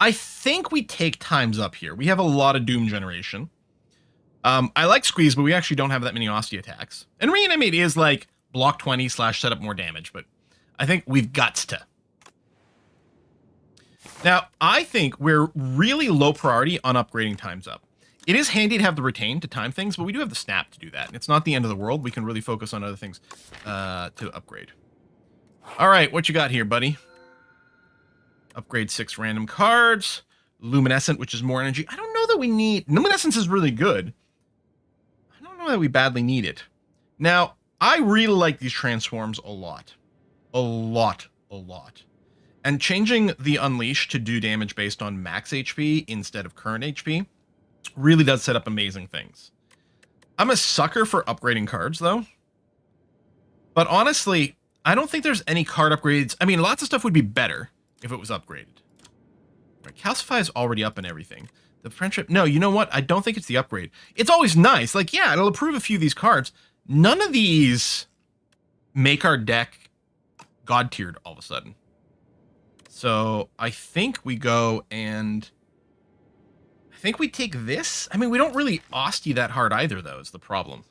I think we take time's up here. We have a lot of Doom generation. I like Squeeze, but we actually don't have that many Osty attacks. And Reanimate is like block 20 / set up more damage, but I think we've guts to. Now, I think we're really low priority on upgrading times up. It is handy to have the retain to time things, but we do have the snap to do that. And it's not the end of the world. We can really focus on other things to upgrade. All right, what you got here, buddy? Upgrade 6 random cards. Luminescent, which is more energy. I don't know that we need... Luminescence is really good. I don't know that we badly need it. Now, I really like these transforms a lot. A lot. And changing the Unleash to do damage based on max HP instead of current HP really does set up amazing things. I'm a sucker for upgrading cards, though. But honestly, I don't think there's any card upgrades. I mean, lots of stuff would be better if it was upgraded. Right, Calcify is already up and everything. The Friendship... No, you know what? I don't think it's the upgrade. It's always nice. Like, yeah, it'll improve a few of these cards. None of these make our deck God-tiered all of a sudden. So I think we go and... I think we take this. I mean, we don't really Osty that hard either, though, is the problem.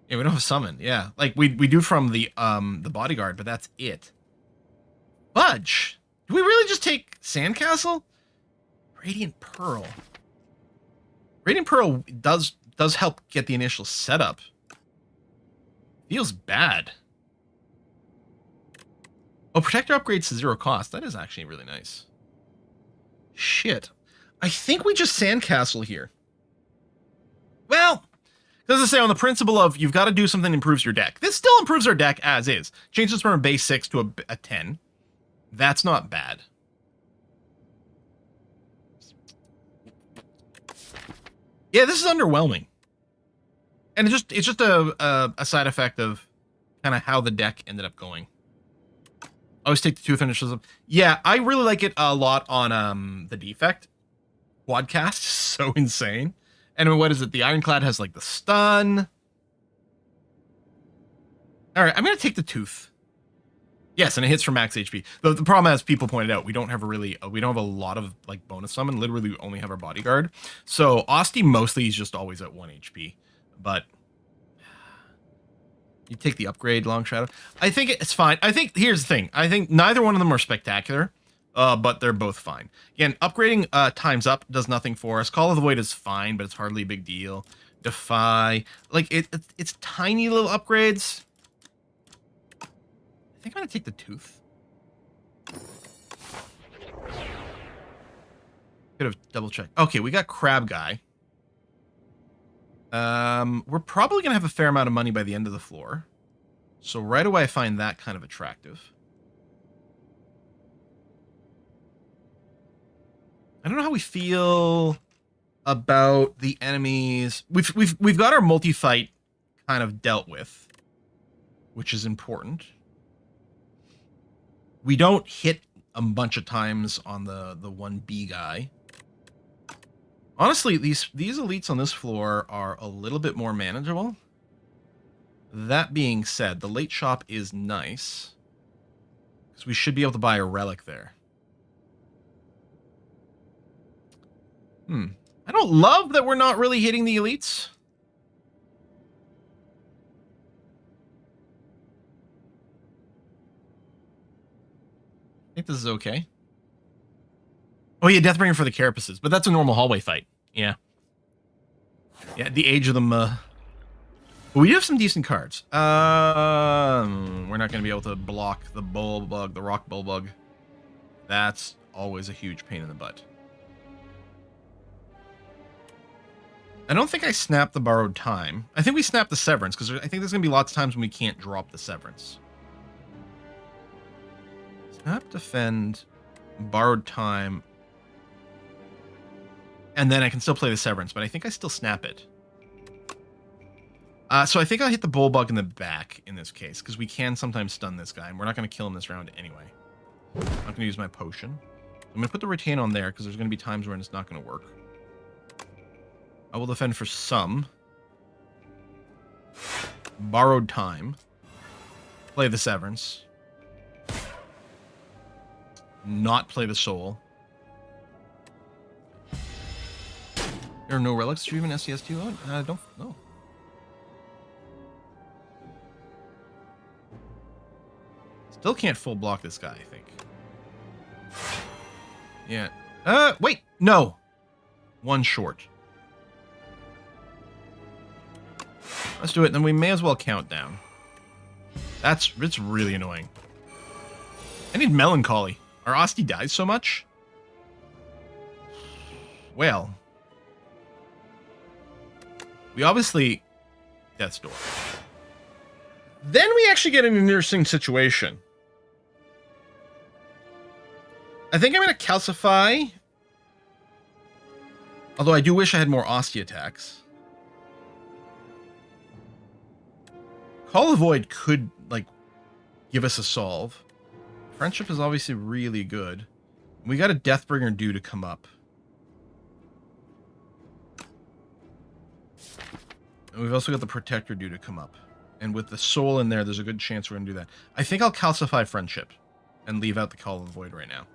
Yeah, we don't have Summon. Yeah, like we do from the Bodyguard, but that's it. Fudge. Do we really just take Sandcastle? Radiant Pearl. Radiant Pearl does help get the initial setup. Feels bad. Oh, Protector upgrades to 0 cost. That is actually really nice. Shit. I think we just Sandcastle here. Well, as I say, on the principle of you've got to do something that improves your deck. This still improves our deck as is. Changes from a base 6 to a 10. That's not bad. Yeah, this is underwhelming. And it's just a side effect of kind of how the deck ended up going. I always take the 2 finishes. Yeah, I really like it a lot on the Defect. Quadcast is so insane. And what is it? The Ironclad has like the stun. All right, I'm going to take the Tooth. Yes, and it hits for max HP. The problem, as people pointed out, we don't have a lot of like bonus summon. Literally, we only have our Bodyguard. So Osty mostly is just always at 1 HP. But you take the upgrade, Long Shadow. I think it's fine. I think here's the thing. I think neither one of them are spectacular, but they're both fine. Again, upgrading times up does nothing for us. Call of the Void is fine, but it's hardly a big deal. Defy, like it's tiny little upgrades. I think I'm gonna take the Tooth. Could have double checked. Okay, we got Crab Guy. We're probably gonna have a fair amount of money by the end of the floor. So right away I find that kind of attractive. I don't know how we feel about the enemies. We've got our multi-fight kind of dealt with, which is important. We don't hit a bunch of times on the 1B guy. Honestly, these elites on this floor are a little bit more manageable. That being said, the late shop is nice, because we should be able to buy a relic there. I don't love that we're not really hitting the elites. I think this is okay. Oh yeah, Deathbringer for the Carapaces, but that's a normal hallway fight. Yeah. Yeah, the age of them. But we do have some decent cards. We're not going to be able to block the Bullbug, the Rock Bullbug. That's always a huge pain in the butt. I don't think I snapped the borrowed time. I think we snapped the severance, because I think there's going to be lots of times when we can't drop the severance. Snap, defend, borrowed time. And then I can still play the severance, but I think I still snap it. So I think I'll hit the bullbug in the back in this case, because we can sometimes stun this guy, and we're not going to kill him this round anyway. I'm not going to use my potion. I'm going to put the retain on there, because there's going to be times when it's not going to work. I will defend for some. Borrowed time. Play the severance. Not play the soul. There are no relics to even SCS2? Oh, I don't know. Still can't full block this guy, I think. Yeah. Wait! No! One short. Let's do it, then we may as well count down. It's really annoying. I need melancholy. Our Osti dies so much? Well. We obviously... Death's Door. Then we actually get an interesting situation. I think I'm going to calcify. Although I do wish I had more Osti attacks. Call of Void could, like, give us a solve. Friendship is obviously really good. We got a Deathbringer due to come up. And we've also got the Protector due to come up. And with the Soul in there, there's a good chance we're going to do that. I think I'll calcify Friendship and leave out the Call of the Void right now.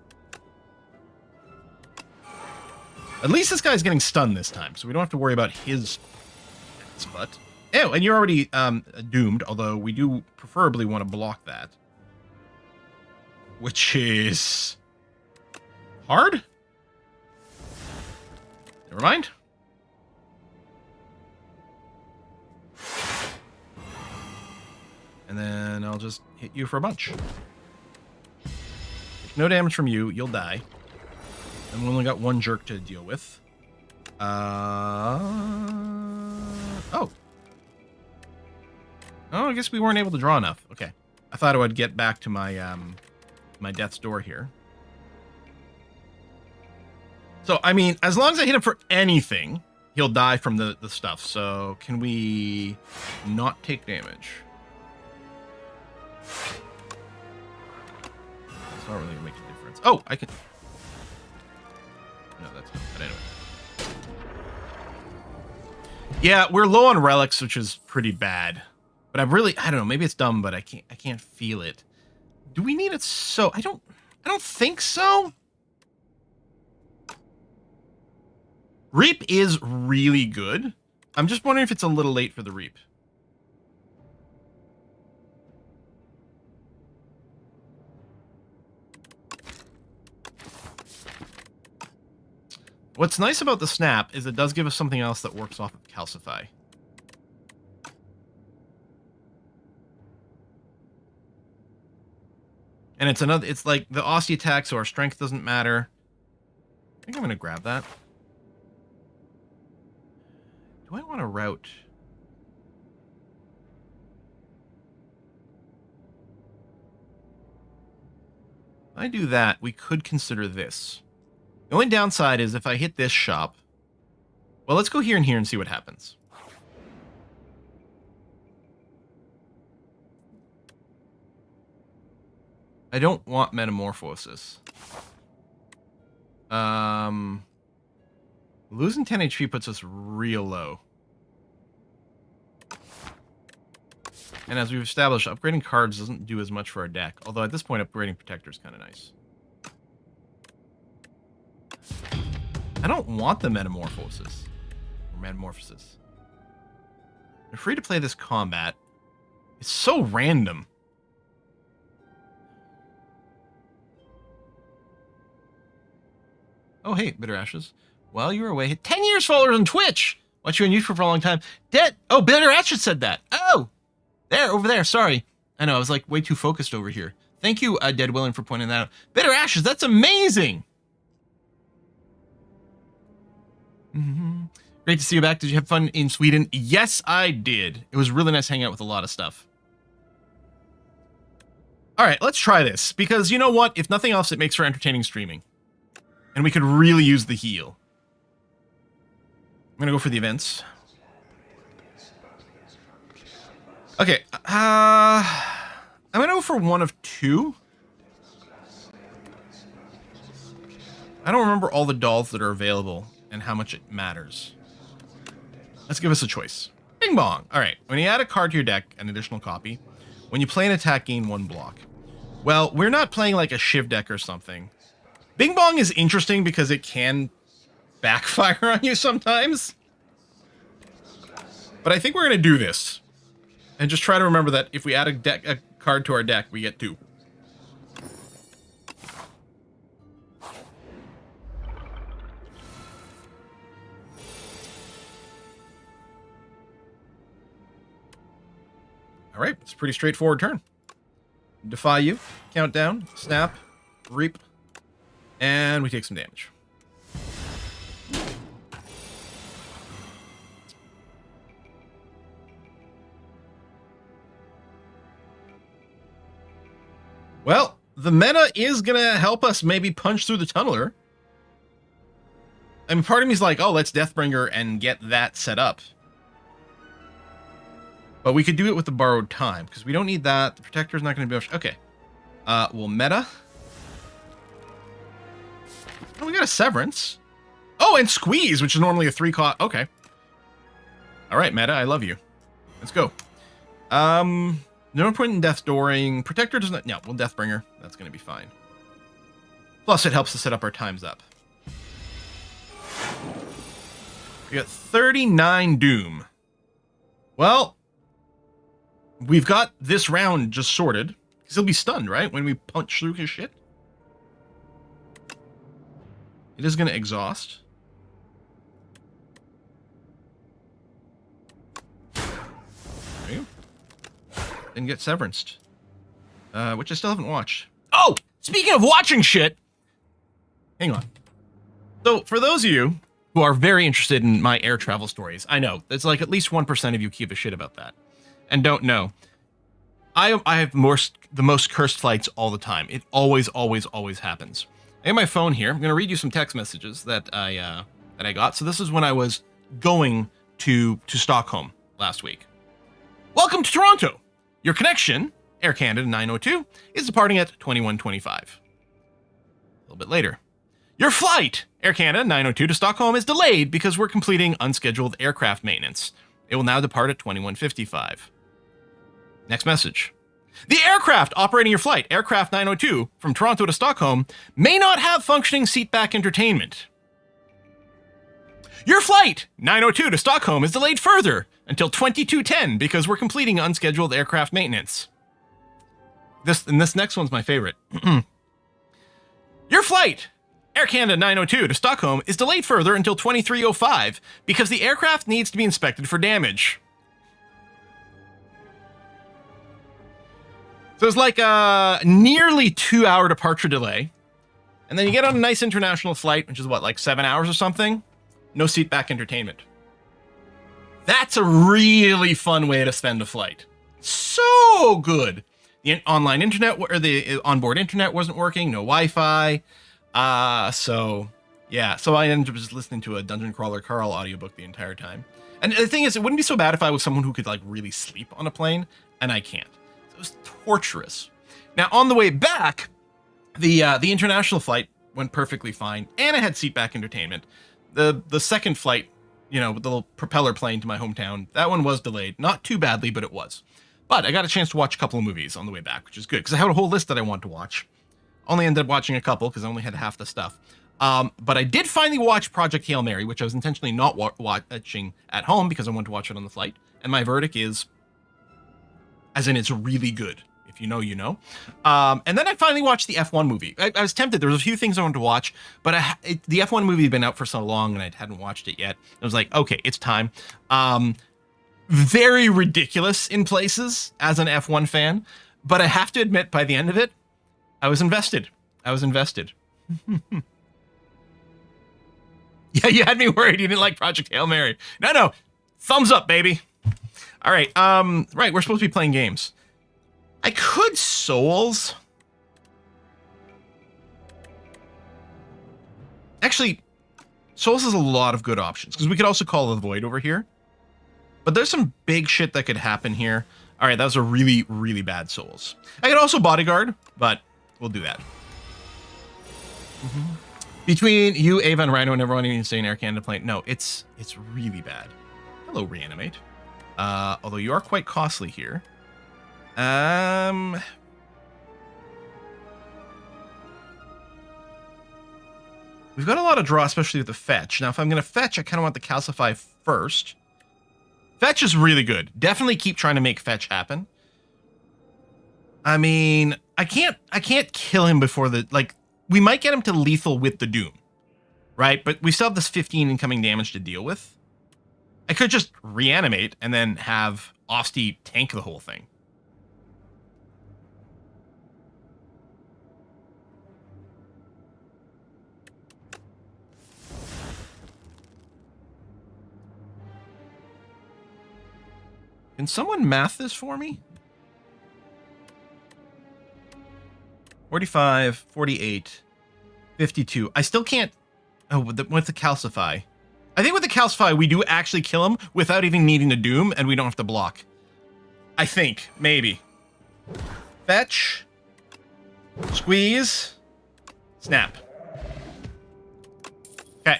At least this guy's getting stunned this time, so we don't have to worry about his butt. Oh, and you're already doomed, although we do preferably want to block that. Which is... hard? Never mind. And then I'll just hit you for a bunch. No damage from you, you'll die. And we only got one jerk to deal with. Oh. Oh, I guess we weren't able to draw enough. Okay. I thought I would get back to my my Death's Door here. So, I mean, as long as I hit him for anything, he'll die from the stuff. So, can we not take damage? It's not really going to make a difference. Oh, I can... No, that's not. But anyway. Yeah, we're low on relics, which is pretty bad. But I don't know, maybe it's dumb, but I can't feel it. Do we need it so... I don't think so. Reap is really good. I'm just wondering if it's a little late for the Reap. What's nice about the Snap is it does give us something else that works off of Calcify. And it's like the Aussie attack, so our strength doesn't matter. I think I'm going to grab that. Do I want to route? If I do that, we could consider this. The only downside is if I hit this shop... Well, let's go here and here and see what happens. I don't want Metamorphosis. Losing 10 HP puts us real low. And as we've established, upgrading cards doesn't do as much for our deck. Although at this point, upgrading Protector is kind of nice. I don't want the Metamorphosis. Or Metamorphosis. They're free to play this combat. It's so random. Oh, hey, Bitter Ashes. While you were away, 10 years followers on Twitch. Watch you on YouTube for a long time. Oh, Bitter Ashes said that. Oh, over there. Sorry. I know, I was like way too focused over here. Thank you, Dead Willing, for pointing that out. Bitter Ashes, that's amazing. Great to see you back. Did you have fun in Sweden? Yes, I did. It was really nice hanging out with a lot of stuff. All right, let's try this. Because you know what? If nothing else, it makes for entertaining streaming. And we could really use the heal. I'm going to go for the events. Okay. I'm going to go for one of two. I don't remember all the dolls that are available and how much it matters. Let's give us a choice. Bing bong. All right. When you add a card to your deck, an additional copy. When you play an attack, gain 1 block. Well, we're not playing like a Shiv deck or something. Bing bong is interesting because it can backfire on you sometimes. But I think we're going to do this. And just try to remember that if we add a card to our deck, we get 2. All right, it's a pretty straightforward turn. Defy you, countdown, snap, reap, and we take some damage. Well, the meta is going to help us maybe punch through the tunneler. I mean, part of me is like, oh, let's Deathbringer and get that set up. But we could do it with the borrowed time, because we don't need that. The Protector's not going to be able to... Okay. We'll meta. Oh, we got a Severance. Oh, and Squeeze, which is normally a 3-cost. Okay. All right, meta, I love you. Let's go. No point in Death Dooring. Protector does not... No, we'll Deathbringer. That's going to be fine. Plus, it helps to set up our times up. We got 39 Doom. Well... We've got this round just sorted. Because he'll be stunned, right? When we punch through his shit. It is going to exhaust. There you go. And get Severanced. Which I still haven't watched. Oh! Speaking of watching shit! Hang on. So, for those of you who are very interested in my air travel stories, I know, there's like at least 1% of you give a shit about that. And don't know. I have the most cursed flights all the time. It always happens. I have my phone here. I'm going to read you some text messages that I got. So this is when I was going to Stockholm last week. Welcome to Toronto. Your connection, Air Canada 902, is departing at 21:25. A little bit later. Your flight, Air Canada 902 to Stockholm, is delayed because we're completing unscheduled aircraft maintenance. It will now depart at 21:55. Next message. The aircraft operating your flight, Aircraft 902, from Toronto to Stockholm, may not have functioning seatback entertainment. Your flight, 902 to Stockholm, is delayed further until 22:10 because we're completing unscheduled aircraft maintenance. This next one's my favorite. Your flight, Air Canada 902 to Stockholm, is delayed further until 23:05 because the aircraft needs to be inspected for damage. So it's like a nearly 2-hour departure delay. And then you get on a nice international flight, which is what, like 7 hours or something? No seatback entertainment. That's a really fun way to spend a flight. So good. The online internet, or the onboard internet wasn't working, no Wi-Fi. So I ended up just listening to a Dungeon Crawler Carl audiobook the entire time. And the thing is, it wouldn't be so bad if I was someone who could like really sleep on a plane, and I can't. It was torturous. Now, on the way back, the international flight went perfectly fine, and I had seatback entertainment. The second flight, you know, with the little propeller plane to my hometown, that one was delayed. Not too badly, but it was. But I got a chance to watch a couple of movies on the way back, which is good, because I had a whole list that I wanted to watch. Only ended up watching a couple, because I only had half the stuff. But I did finally watch Project Hail Mary, which I was intentionally not watching at home, because I wanted to watch it on the flight. And my verdict is... as in, it's really good. If you know, you know. And then I finally watched the F1 movie. I was tempted. There was a few things I wanted to watch, but the F1 movie had been out for so long, and I hadn't watched it yet. I was like, okay, it's time. Very ridiculous in places as an F1 fan, but I have to admit, by the end of it, I was invested. Yeah, you had me worried you didn't like Project Hail Mary. No. Thumbs up, baby. All right. Right, we're supposed to be playing games. I could Souls. Actually, Souls has a lot of good options, because we could also call the Void over here. But there's some big shit that could happen here. All right, that was a really, really bad Souls. I could also Bodyguard, but we'll do that. Between you, Ava, and Rhino, and everyone needing to stay in Air Canada plane. No, it's really bad. Hello, Reanimate. Although you are quite costly here. We've got a lot of draw, especially with the fetch. Now, if I'm going to fetch, I kind of want the calcify first. Fetch is really good. Definitely keep trying to make fetch happen. I mean, I can't kill him before the, like, we might get him to lethal with the Doom, right? But we still have this 15 incoming damage to deal with. I could just reanimate and then have Osti tank the whole thing. Can someone math this for me? 45, 48, 52. I still can't... Oh, with the calcify. I think with the calcify, we do actually kill him without even needing the Doom, and we don't have to block. I think. Maybe. Fetch. Squeeze. Snap. Okay.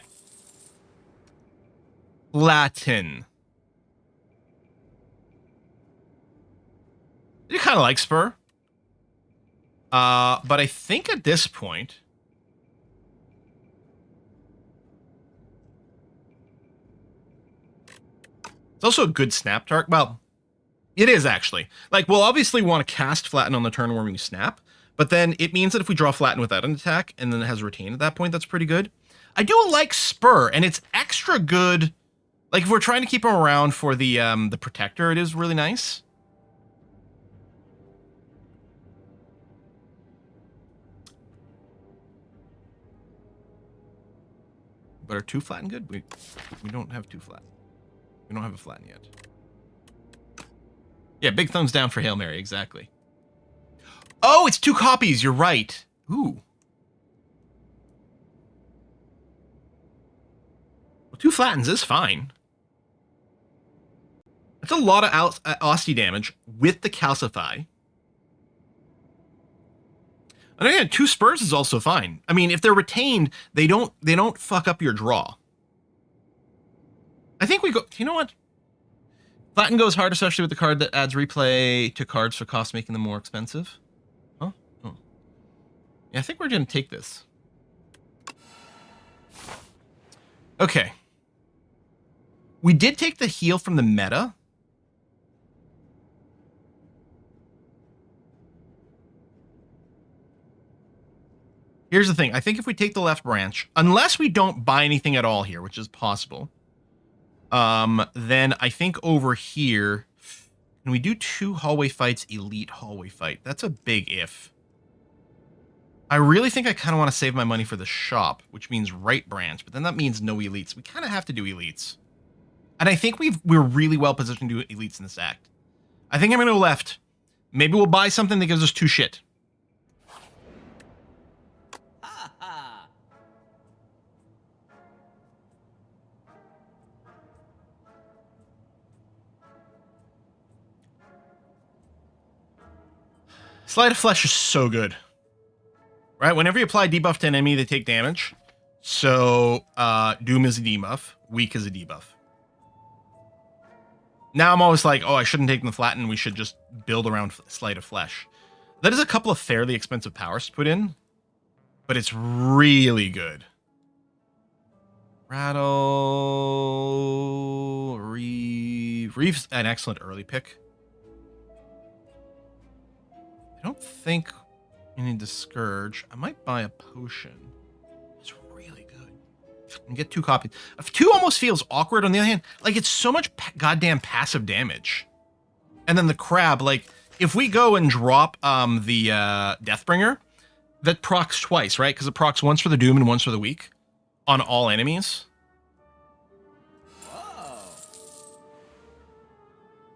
Latin. You kind of like Spur. But I think at this point... It's also a good snap target. Well, it is actually. Like, we'll obviously want to cast Flatten on the turn where we snap, but then it means that if we draw Flatten without an attack, and then it has Retain at that point, that's pretty good. I do like Spur, and it's extra good. Like, if we're trying to keep him around for the Protector, it is really nice. But are 2 Flatten good? We don't have 2 Flatten. We don't have a Flatten yet. Yeah, big thumbs down for Hail Mary, exactly. Oh, it's 2 copies, you're right. Ooh. Well, 2 Flattens is fine. That's a lot of Osti damage with the Calcify. And again, 2 Spurs is also fine. I mean, if they're retained, they don't fuck up your draw. I think we go... You know what? Flatten goes hard, especially with the card that adds replay to cards for cost, making them more expensive. Huh? Oh. Yeah, I think we're going to take this. Okay. We did take the heal from the meta. Here's the thing. I think if we take the left branch, unless we don't buy anything at all here, which is possible, then I think over here, can we do 2 hallway fights, elite hallway fight? That's a big if. I really think I kind of want to save my money for the shop, which means right branch, but then that means no elites. We kind of have to do elites. And I think we're really well positioned to do elites in this act. I think I'm going to go left. Maybe we'll buy something that gives us 2 shit. Sleight of Flesh is so good. Right? Whenever you apply debuff to an enemy, they take damage. So, Doom is a debuff. Weak is a debuff. Now I'm always like, oh, I shouldn't take the Flatten. We should just build around Sleight of Flesh. That is a couple of fairly expensive powers to put in. But it's really good. Rattle... Reeve... Reeve's an excellent early pick. I don't think you need to Scourge. I might buy a potion. It's really good. And get 2 copies. 2 almost feels awkward on the other hand. Like, it's so much goddamn passive damage. And then the crab, like, if we go and drop the Deathbringer, that procs twice, right? Because it procs once for the Doom and once for the Weak on all enemies.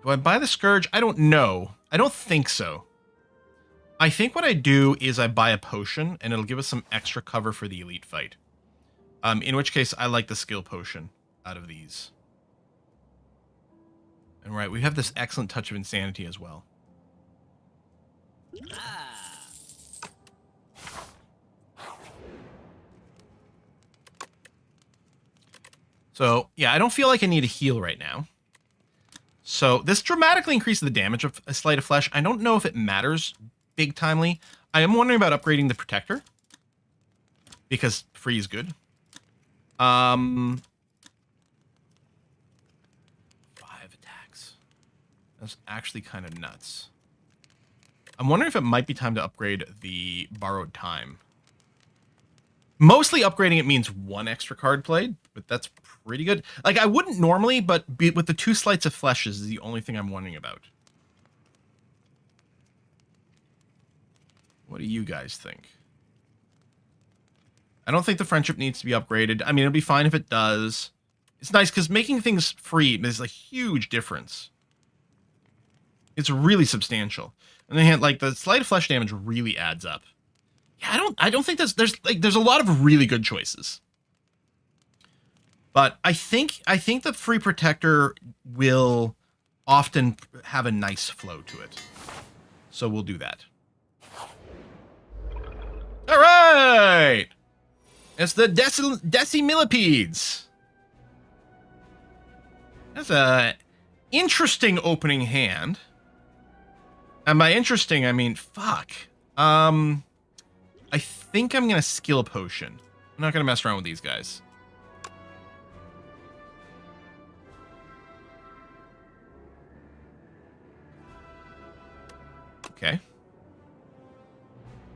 Do I buy the Scourge? I don't know. I don't think so. I think what I do is I buy a potion, and it'll give us some extra cover for the elite fight. In which case, I like the skill potion out of these. And right, we have this excellent touch of insanity as well. So, yeah, I don't feel like I need a heal right now. So, this dramatically increases the damage of a Sleight of Flesh. I don't know if it matters big timely. I am wondering about upgrading the Protector. Because free is good. 5 attacks. That's actually kind of nuts. I'm wondering if it might be time to upgrade the Borrowed Time. Mostly upgrading it means 1 extra card played, but that's pretty good. Like, I wouldn't normally, but with the 2 Sleights of Fleshes is the only thing I'm wondering about. What do you guys think? I don't think the Friendship needs to be upgraded. I mean, it'll be fine if it does. It's nice because making things free is a huge difference. It's really substantial. And then, like, the Sleight of Flesh damage really adds up. Yeah, I don't think there's a lot of really good choices. But I think the free Protector will often have a nice flow to it. So we'll do that. All right. It's the Decimillipedes. That's a interesting opening hand. And by interesting, I mean fuck. I think I'm gonna skill a potion. I'm not gonna mess around with these guys. Okay.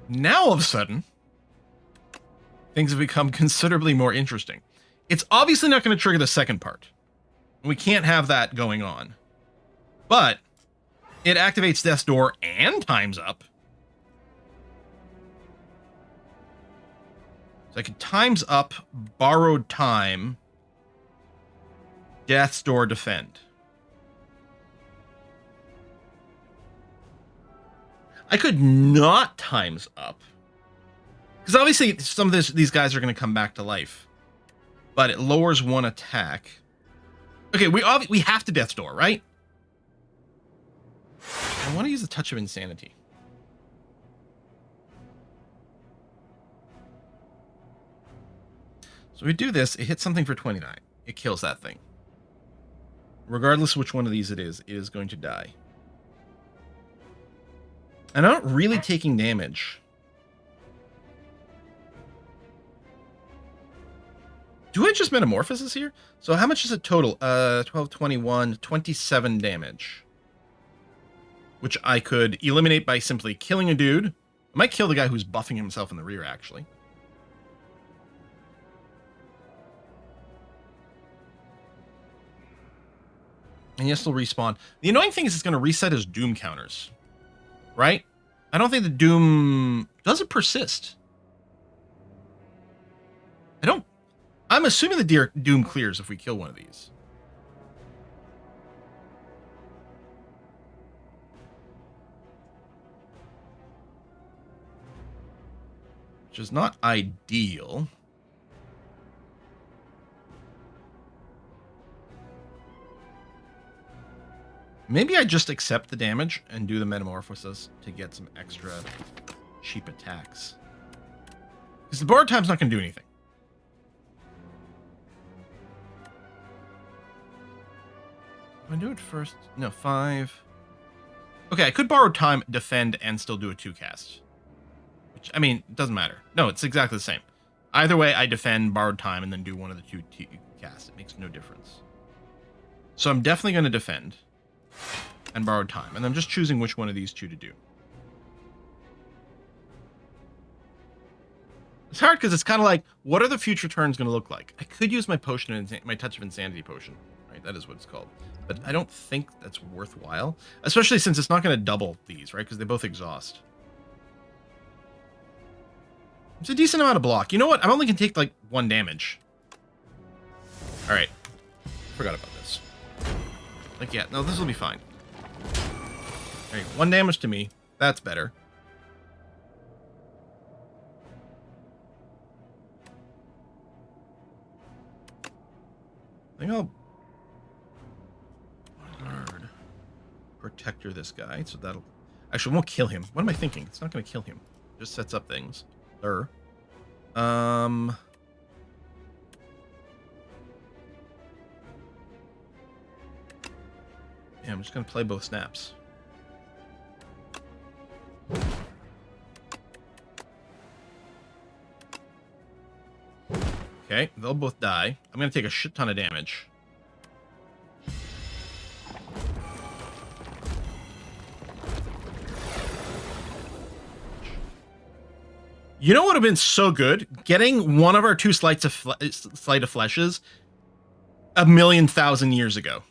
Now all of a sudden, things have become considerably more interesting. It's obviously not going to trigger the second part. We can't have that going on. But it activates Death's Door and times up. So I could times up Borrowed Time, Death's Door, Defend. I could not times up. Because obviously some of these guys are going to come back to life. But it lowers 1 attack. Okay, we have to Death's Door, right? I want to use the Touch of Insanity. So we do this, it hits something for 29. It kills that thing. Regardless of which one of these it is going to die. And I'm not really taking damage. Do I just Metamorphosis here? So how much is it total? 12, 21, 27 damage. Which I could eliminate by simply killing a dude. I might kill the guy who's buffing himself in the rear, actually. And yes, they'll respawn. The annoying thing is it's going to reset his Doom counters. Right? I don't think the Doom... Does it persist? I don't... I'm assuming the Doom clears if we kill one of these. Which is not ideal. Maybe I just accept the damage and do the Metamorphosis to get some extra cheap attacks. Because the Borrowed Time's not going to do anything. I do it first. No, 5. Okay, I could Borrow Time, defend, and still do a 2 cast. Which, I mean, it doesn't matter. No, it's exactly the same. Either way, I defend, Borrowed Time, and then do one of the 2 casts. It makes no difference. So I'm definitely going to defend. And Borrowed Time. And I'm just choosing which one of these 2 to do. It's hard because it's kind of like, what are the future turns going to look like? I could use my potion, my Touch of Insanity potion. Right, that is what it's called. But I don't think that's worthwhile. Especially since it's not going to double these, right? Because they both exhaust. It's a decent amount of block. You know what? I'm only going to take, like, 1 damage. Alright. Forgot about this. Like, yeah, no, this will be fine. All right, 1 damage to me. That's better. I think I'll guard protector this guy, so that'll actually won't kill him. What am I thinking? It's not going to kill him. It just sets up things. Yeah, I'm just going to play both snaps. Okay, they'll both die. I'm going to take a shit ton of damage. You know what would have been so good? Getting one of our 2 sleight of fleshes 1,000,000 years ago.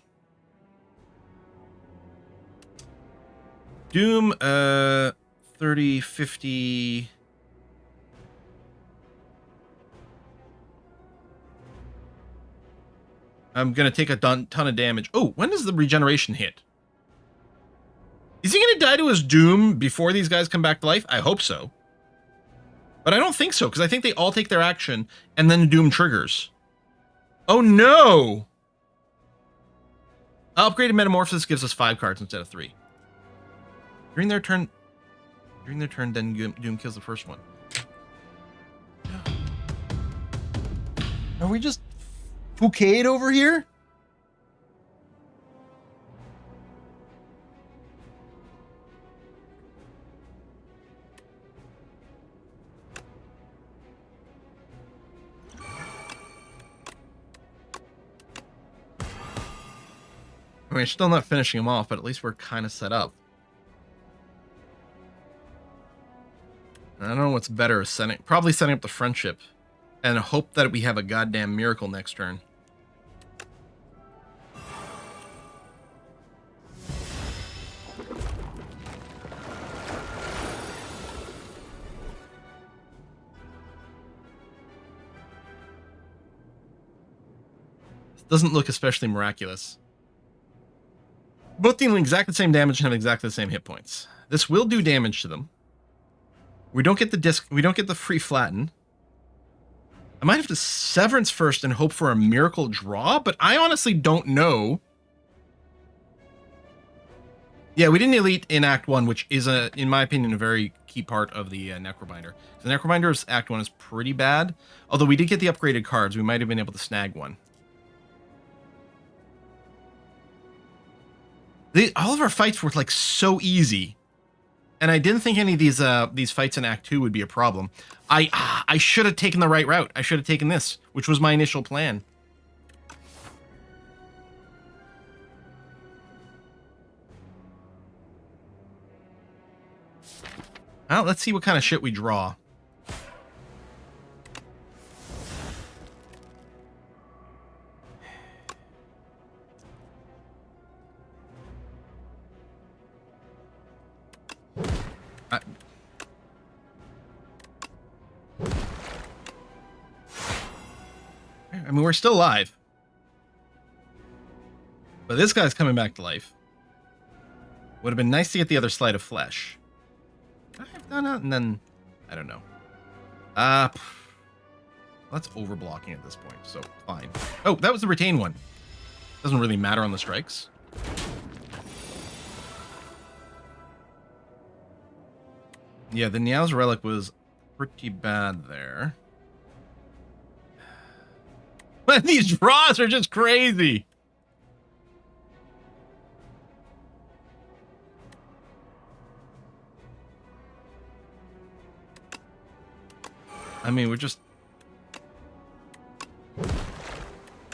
Doom, 30, 50... I'm going to take a ton of damage. Oh, when does the regeneration hit? Is he going to die to his doom before these guys come back to life? I hope so. But I don't think so, because I think they all take their action, and then doom triggers. Oh, no! Upgraded Metamorphosis gives us 5 cards instead of 3. During their turn, then doom kills the first one. Are we just Fouquet'd over here? I mean, still not finishing him off, but at least we're kind of set up. I don't know what's better, probably setting up the friendship and hope that we have a goddamn miracle next turn. This doesn't look especially miraculous. Both dealing exactly the same damage and have exactly the same hit points. This will do damage to them. We don't get the disc. We don't get the free flatten. I might have to Severance first and hope for a miracle draw, but I honestly don't know. Yeah, we didn't elite in Act 1, which is, in my opinion, a very key part of the Necrobinder. The Necrobinder's Act 1 is pretty bad. Although we did get the upgraded cards, we might have been able to snag one. All of our fights were like so easy. And I didn't think any of these fights in Act 2 would be a problem. I should have taken the right route. I should have taken this, which was my initial plan. Well, let's see what kind of shit we draw. I mean, we're still alive. But this guy's coming back to life. Would have been nice to get the other sleight of flesh. I've done it, and then I don't know. That's overblocking at this point, so fine. Oh, that was the retain one. Doesn't really matter on the strikes. Yeah, the Niao's relic was pretty bad there. But these draws are just crazy. I mean, we're just...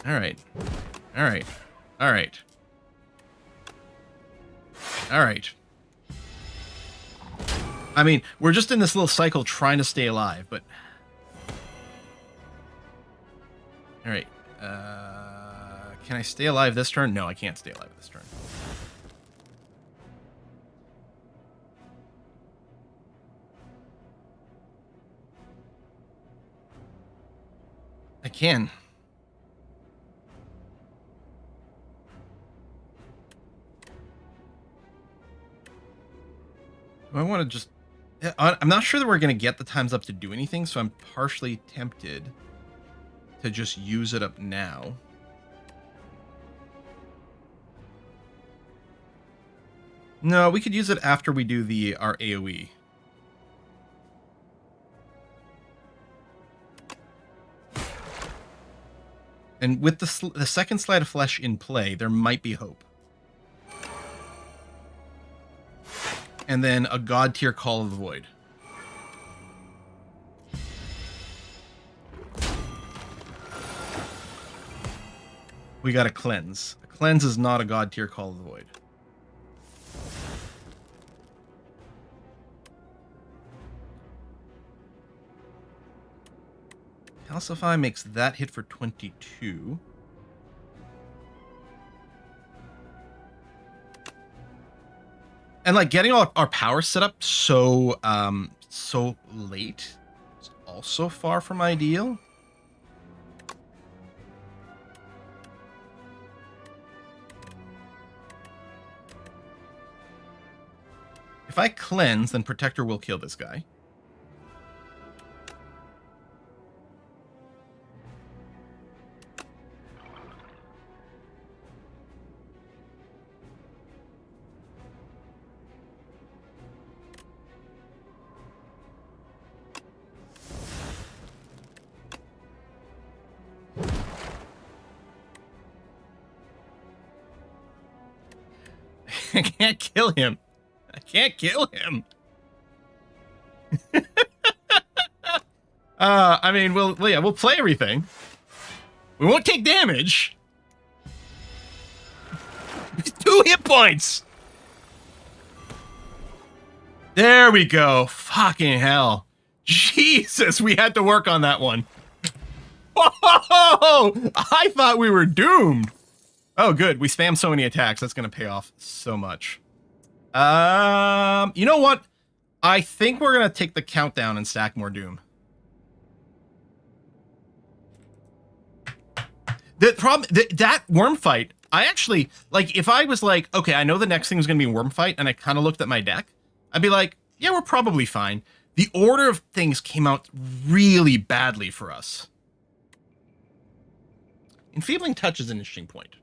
Alright. Alright. Alright. Alright. I mean, we're just in this little cycle trying to stay alive, but... Alright. Can I stay alive this turn? No, I can't stay alive this turn. I can. I want to just... I'm not sure that we're going to get the times up to do anything, so I'm partially tempted to just use it up now. No, we could use it after we do our AoE. And with the second Slide of Flesh in play, there might be hope. And then a God tier Call of the Void. We got a Cleanse. A Cleanse is not a God tier Call of the Void. Calcify makes that hit for 22. And like getting all our power set up so late is also far from ideal. If I cleanse, then Protector will kill this guy. I can't kill him. I can't kill him. I mean, we'll play everything. We won't take damage. 2 hit points. There we go. Fucking hell. Jesus, we had to work on that one. Whoa! I thought we were doomed. Oh, good. We spammed so many attacks. That's going to pay off so much. You know what? I think we're going to take the countdown and stack more Doom. The problem, that worm fight, I actually, like, if I was like, okay, I know the next thing is going to be worm fight, and I kind of looked at my deck, I'd be like, yeah, we're probably fine. The order of things came out really badly for us. Enfeebling Touch is an interesting point.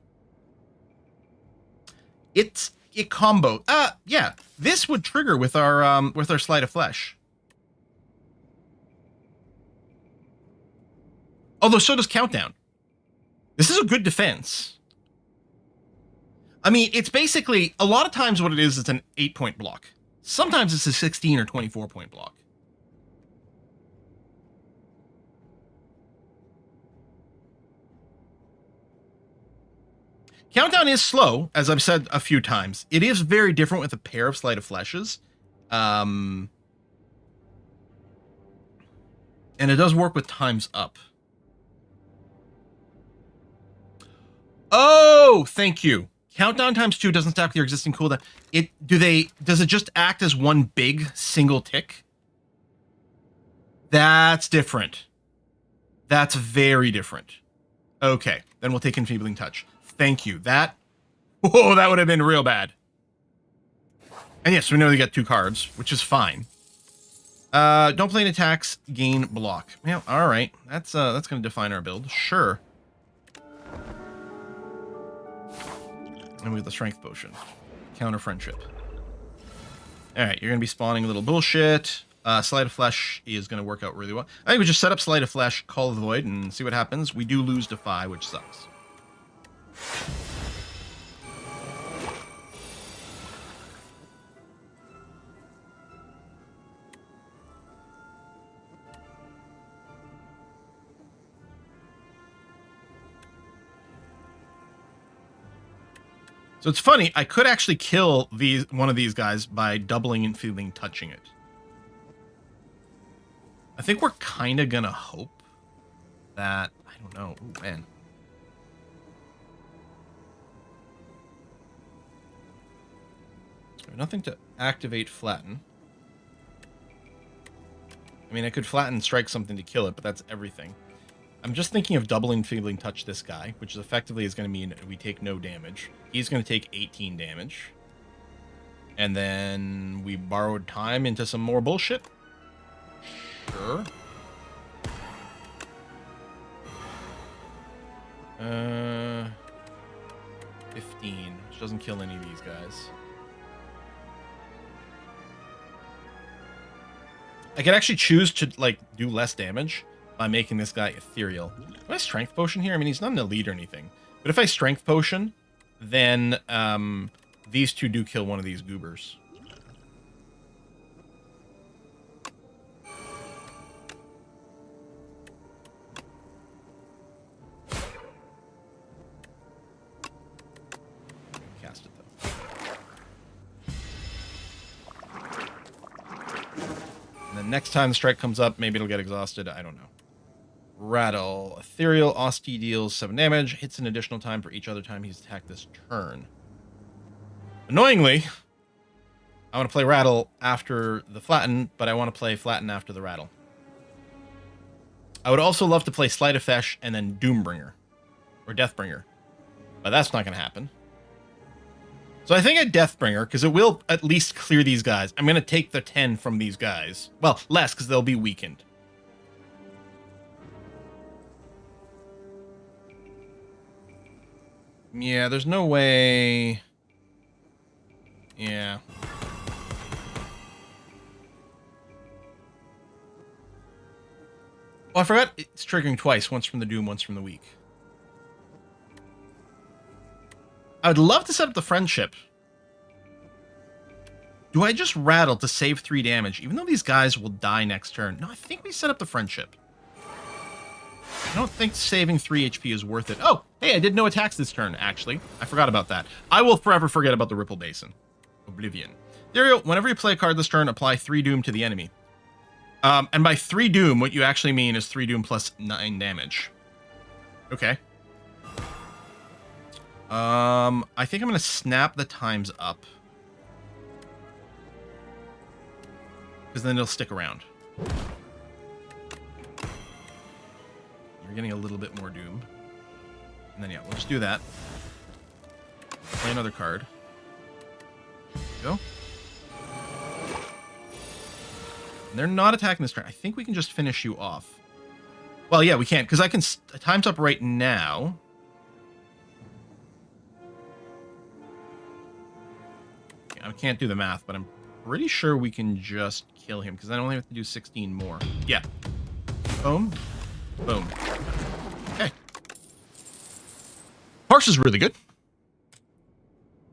It combo. Yeah, this would trigger with our Slide of Flesh. Although so does Countdown. This is a good defense. I mean, it's basically a lot of times what it is. It's an 8-point block. Sometimes it's a 16 or 24-point block. Countdown is slow, as I've said a few times. It is very different with a pair of Slide of Fleshes. And it does work with times up. Oh, thank you. Countdown ×2 doesn't stack with your existing cooldown. Does it just act as one big single tick? That's different. That's very different. Okay, then we'll take Enfeebling Touch. Thank you. That would have been real bad. And yes, we know they got 2 cards, which is fine. Don't play any attacks, gain block. Yeah, all right. That's going to define our build. Sure. And we have the Strength Potion. Counter Friendship. All right, you're going to be spawning a little bullshit. Slide of Flesh is going to work out really well. I think we just set up Slide of Flesh, Call of the Void, and see what happens. We do lose Defy, which sucks. So it's funny, I could actually kill one of these guys by doubling Enfeebling Touching it. I think we're kind of gonna hope that, I don't know, ooh, man. Nothing to activate Flatten. I mean, I could Flatten Strike something to kill it, but that's everything. I'm just thinking of doubling Enfeebling Touch this guy, which effectively is going to mean we take no damage. He's going to take 18 damage. And then we borrowed time into some more bullshit. Sure. 15, which doesn't kill any of these guys. I can actually choose to like do less damage by making this guy ethereal. Do I have strength potion here? I mean, he's not an elite or anything. But if I strength potion, then these two do kill one of these goobers. Cast it though. And then next time the strike comes up, maybe it'll get exhausted. I don't know. Rattle. Ethereal. Osti deals 7 damage. Hits an additional time for each other time he's attacked this turn. Annoyingly, I want to play Rattle after the Flatten, but I want to play Flatten after the Rattle. I would also love to play Sleight of Fesh and then Doombringer. Or Deathbringer. But that's not going to happen. So I think a Deathbringer, because it will at least clear these guys. I'm going to take the 10 from these guys. Well, less, because they'll be weakened. Yeah, there's no way... Yeah. Oh, I forgot it's triggering twice. Once from the Doom, once from the Weak. I would love to set up the Friendship. Do I just Rattle to save 3 damage, even though these guys will die next turn? No, I think we set up the Friendship. I don't think saving 3 HP is worth it. Oh, hey, I did no attacks this turn, actually. I forgot about that. I will forever forget about the Ripple Basin. Oblivion. There you go. Whenever you play a card this turn, apply 3 Doom to the enemy. And by 3 Doom, what you actually mean is 3 Doom plus 9 damage. Okay. I think I'm going to snap the times up. Because then it'll stick around. You're getting a little bit more Doom. And then, yeah, we'll just do that. Play another card. Go. And they're not attacking this turn. I think we can just finish you off. Well, yeah, we can't, because I can... Time's up right now. I can't do the math, but I'm pretty sure we can just kill him, because I only have to do 16 more. Yeah. Boom. Boom. Okay. Parse is really good.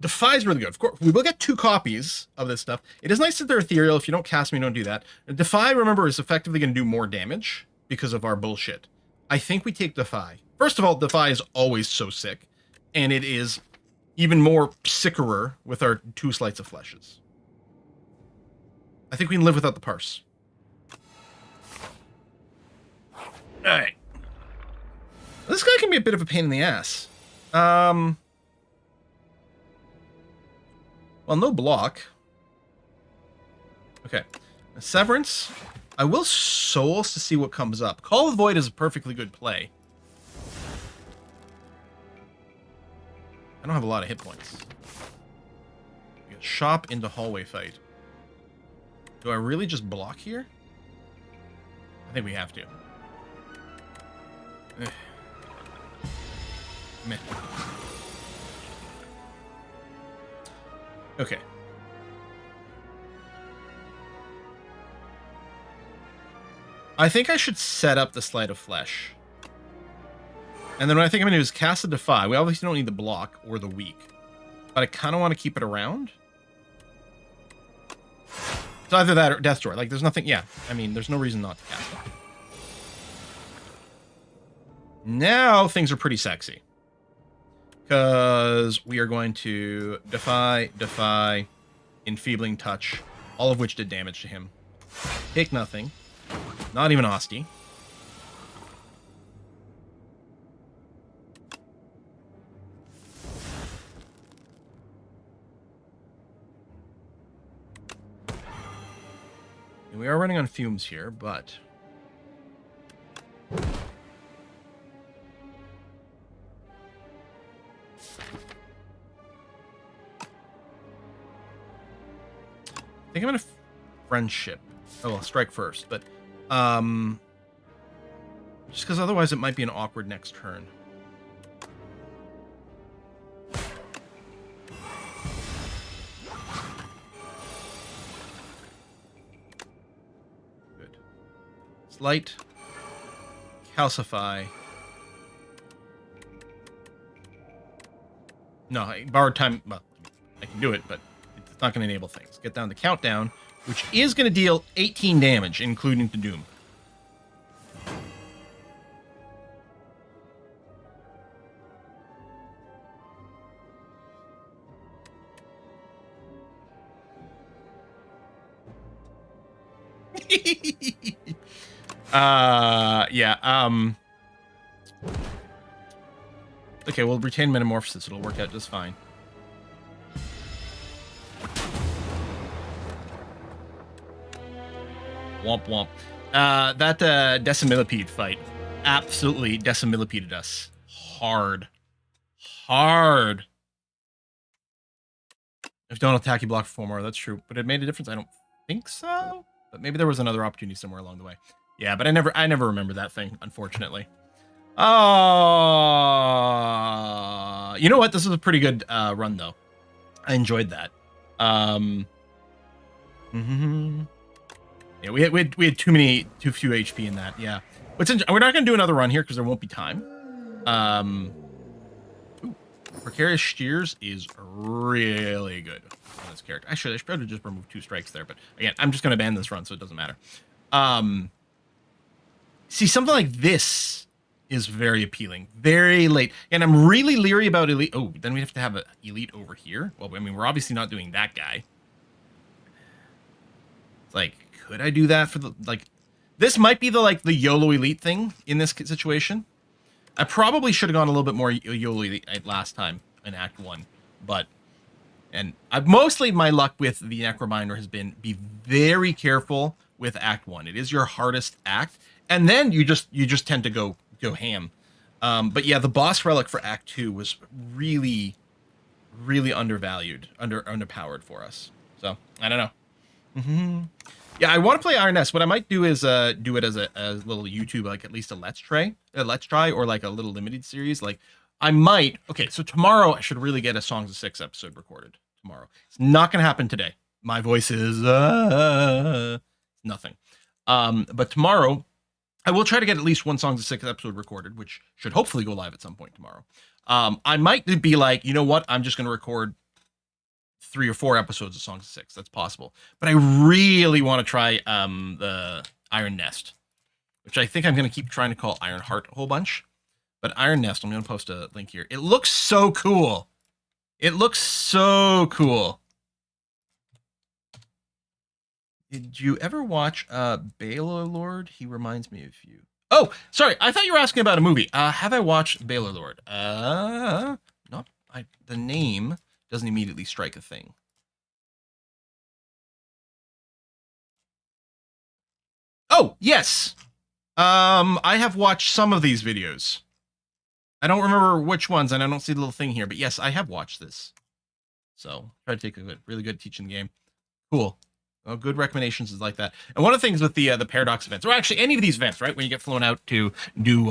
Defy is really good. Of course, we will get 2 copies of this stuff. It is nice that they're ethereal. If you don't cast me, don't do that. Defy, remember, is effectively going to do more damage because of our bullshit. I think we take Defy. First of all, Defy is always so sick, and it is even more sickerer with our 2 Sleights of Fleshes. I think we can live without the Parse. Alright. This guy can be a bit of a pain in the ass. Well, no block. Okay. Severance. I will Souls to see what comes up. Call of the Void is a perfectly good play. I don't have a lot of hit points. We got Shop into Hallway Fight. Do I really just block here? I think we have to. Meh. Okay. I think I should set up the Sleight of Flesh. And then what I think I'm going to do is cast a Defy. We obviously don't need the block or the weak. But I kind of want to keep it around. It's either that or Deathdrawer. Like, there's nothing... Yeah, I mean, there's no reason not to cast it. Now things are pretty sexy. Because we are going to Defy, Defy, Enfeebling Touch, all of which did damage to him. Take nothing. Not even Osti. And we are running on fumes here, but... think I'm gonna friendship. Oh, I'll strike first, but just because otherwise it might be an awkward next turn. Good. Slight. Calcify. No, borrowed time. Well, I can do it, but it's not going to enable things. Get down the countdown, which is going to deal 18 damage, including to Doom. Yeah. Okay, we'll retain Metamorphosis. It'll work out just fine. Womp womp. That Decimillipede fight absolutely decimillipeded us. Hard. Hard. If don't attack, you block for 4 more. That's true. But it made a difference? I don't think so. But maybe there was another opportunity somewhere along the way. Yeah, but I never remember that thing, unfortunately. Oh, you know what? This was a pretty good run, though. I enjoyed that. Yeah, we had too few HP in that. Yeah, we're not gonna do another run here because there won't be time. Precarious Shears is really good on this character. I should probably just remove 2 strikes there, but again, I'm just gonna ban this run, so it doesn't matter. See, something like this is very appealing, very late, and I'm really leery about Elite. Oh, then we have to have an Elite over here. Well, I mean, we're obviously not doing that guy. It's like, could I do that for the, like, this might be the YOLO Elite thing in this situation. I probably should have gone a little bit more YOLO Elite last time in Act 1, but, and I've mostly, my luck with the Necrobinder has been be very careful with Act 1. It is your hardest act, and then you just tend to go ham. But yeah, the boss relic for Act 2 was really undervalued, underpowered for us. So I don't know. Yeah, I want to play Iron Nest. What I might do is do it as a little YouTube, like at least a let's try, or like a little limited series. Like I might. Okay, so tomorrow I should really get a Songs of Six episode recorded tomorrow. It's not gonna happen today. My voice is nothing. But tomorrow I will try to get at least one Songs of Six episode recorded, which should hopefully go live at some point tomorrow. I might be like, you know what? I'm just going to record 3 or 4 episodes of Songs of Six. That's possible. But I really want to try the Iron Nest, which I think I'm going to keep trying to call Iron Heart a whole bunch. But Iron Nest, I'm going to post a link here. It looks so cool. It looks so cool. Did you ever watch Baylor Lord? He reminds me of you. Oh, sorry. I thought you were asking about a movie. Have I watched Baylor Lord? The name doesn't immediately strike a thing. Oh, yes. I have watched some of these videos. I don't remember which ones, and I don't see the little thing here, but yes, I have watched this. So try to take a really good teaching the game. Cool. Oh, good recommendations is like that. And one of the things with the Paradox events, or actually any of these events, right, when you get flown out to do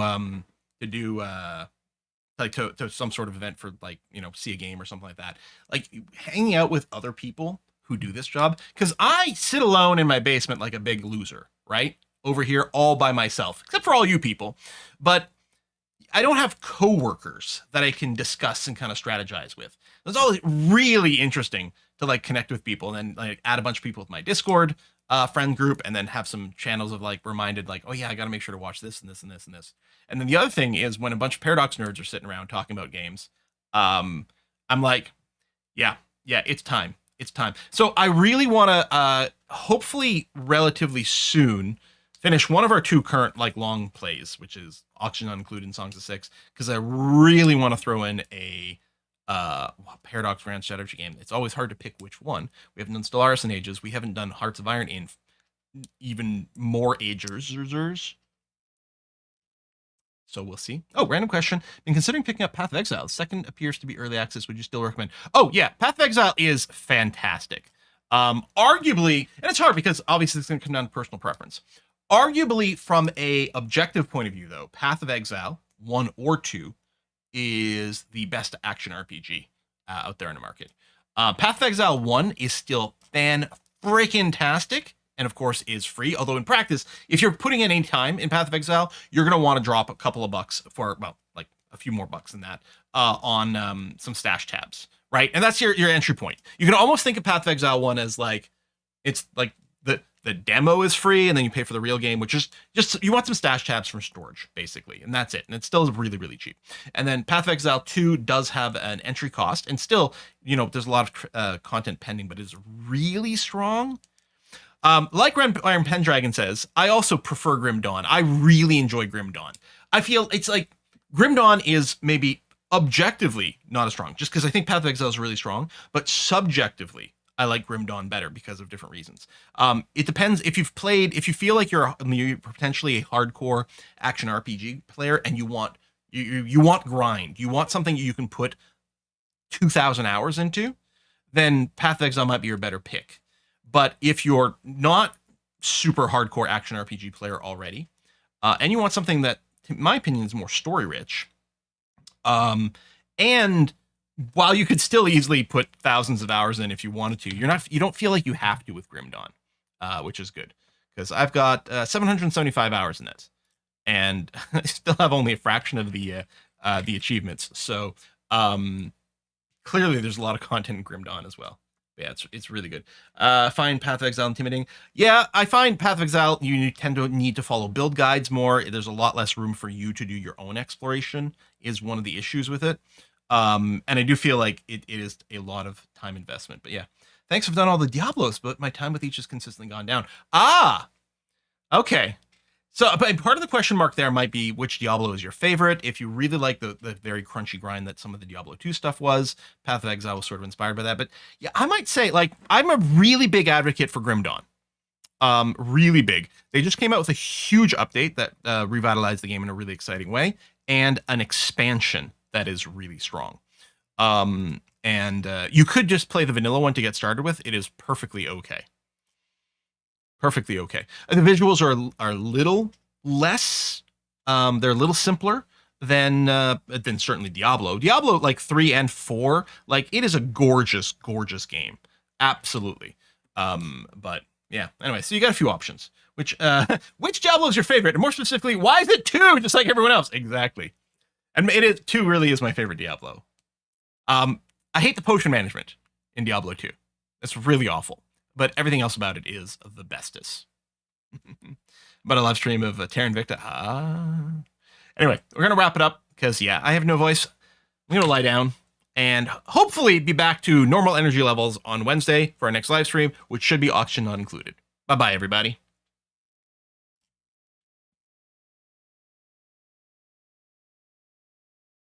like to some sort of event for, like, you know, see a game or something like that, like hanging out with other people who do this job, because I sit alone in my basement like a big loser, right, over here all by myself, except for all you people, but I don't have coworkers that I can discuss and kind of strategize with. It's always really interesting to like connect with people and then like add a bunch of people with my Discord friend group, and then have some channels of like reminded, like, oh yeah, I got to make sure to watch this and this and this and this. And then the other thing is when a bunch of Paradox nerds are sitting around talking about games, I'm like, yeah, it's time. It's time. So I really want to hopefully relatively soon finish one of our 2 current like long plays, which is Auction Not Included in Songs of Six, because I really want to throw in a Paradox Grand strategy game. It's always hard to pick which one. We haven't done Stellaris in ages. We haven't done Hearts of Iron in even more ages. So we'll see. Oh, random question. Been considering picking up Path of Exile. The second appears to be early access. Would you still recommend? Oh yeah, Path of Exile is fantastic. Arguably, and it's hard because obviously it's going to come down to personal preference. Arguably, from a objective point of view, though, Path of Exile 1 or 2 is the best action RPG out there in the market. Path of Exile 1 is still fan-freaking-tastic, and of course is free, although in practice, if you're putting in any time in Path of Exile, you're going to want to drop a couple of bucks for, well, like a few more bucks than that, on some stash tabs, right? And that's your entry point. You can almost think of Path of Exile 1 as like, it's like the demo is free, and then you pay for the real game, which is just you want some stash tabs from storage, basically, and that's it. And it's still really, really cheap. And then Path of Exile 2 does have an entry cost, and still, you know, there's a lot of content pending, but is really strong. Like Iron Pendragon says, I also prefer Grim Dawn. I really enjoy Grim Dawn. I feel it's like Grim Dawn is maybe objectively not as strong, just because I think Path of Exile is really strong, but subjectively, I like Grim Dawn better because of different reasons. It depends if you've played, if you feel like you're potentially a hardcore action RPG player and you want grind, you want something you can put 2,000 hours into, then Path of Exile might be your better pick. But if you're not super hardcore action RPG player already, and you want something that, in my opinion, is more story rich, and while you could still easily put thousands of hours in if you wanted to, you don't feel like you have to with Grim Dawn, which is good, because I've got 775 hours in it, and I still have only a fraction of the achievements. So clearly, there's a lot of content in Grim Dawn as well. Yeah, it's really good. Find Path of Exile intimidating. Yeah, I find Path of Exile, you tend to need to follow build guides more. There's a lot less room for you to do your own exploration, is one of the issues with it. And I do feel like it is a lot of time investment. But yeah, thanks. I've done all the Diablos, but my time with each has consistently gone down. Okay. So but part of the question mark there might be which Diablo is your favorite. If you really like the very crunchy grind that some of the Diablo 2 stuff was, Path of Exile was sort of inspired by that. But yeah, I might say, like, I'm a really big advocate for Grim Dawn. Really big. They just came out with a huge update that revitalized the game in a really exciting way, and an expansion that is really strong. And you could just play the vanilla one to get started with. It is perfectly okay. Perfectly okay. The visuals are a little less, they're a little simpler than certainly Diablo. Diablo, like 3 and 4, like, it is a gorgeous, gorgeous game. Absolutely. But yeah, anyway, so you got a few options. Which Diablo is your favorite? And more specifically, why is it 2, just like everyone else? Exactly. And 2 really is my favorite Diablo. I hate the potion management in Diablo 2. It's really awful. But everything else about it is the bestest. But a live stream of Terran Victa. Anyway, we're going to wrap it up because, yeah, I have no voice. I'm going to lie down and hopefully be back to normal energy levels on Wednesday for our next live stream, which should be oxygen not included. Bye-bye, everybody.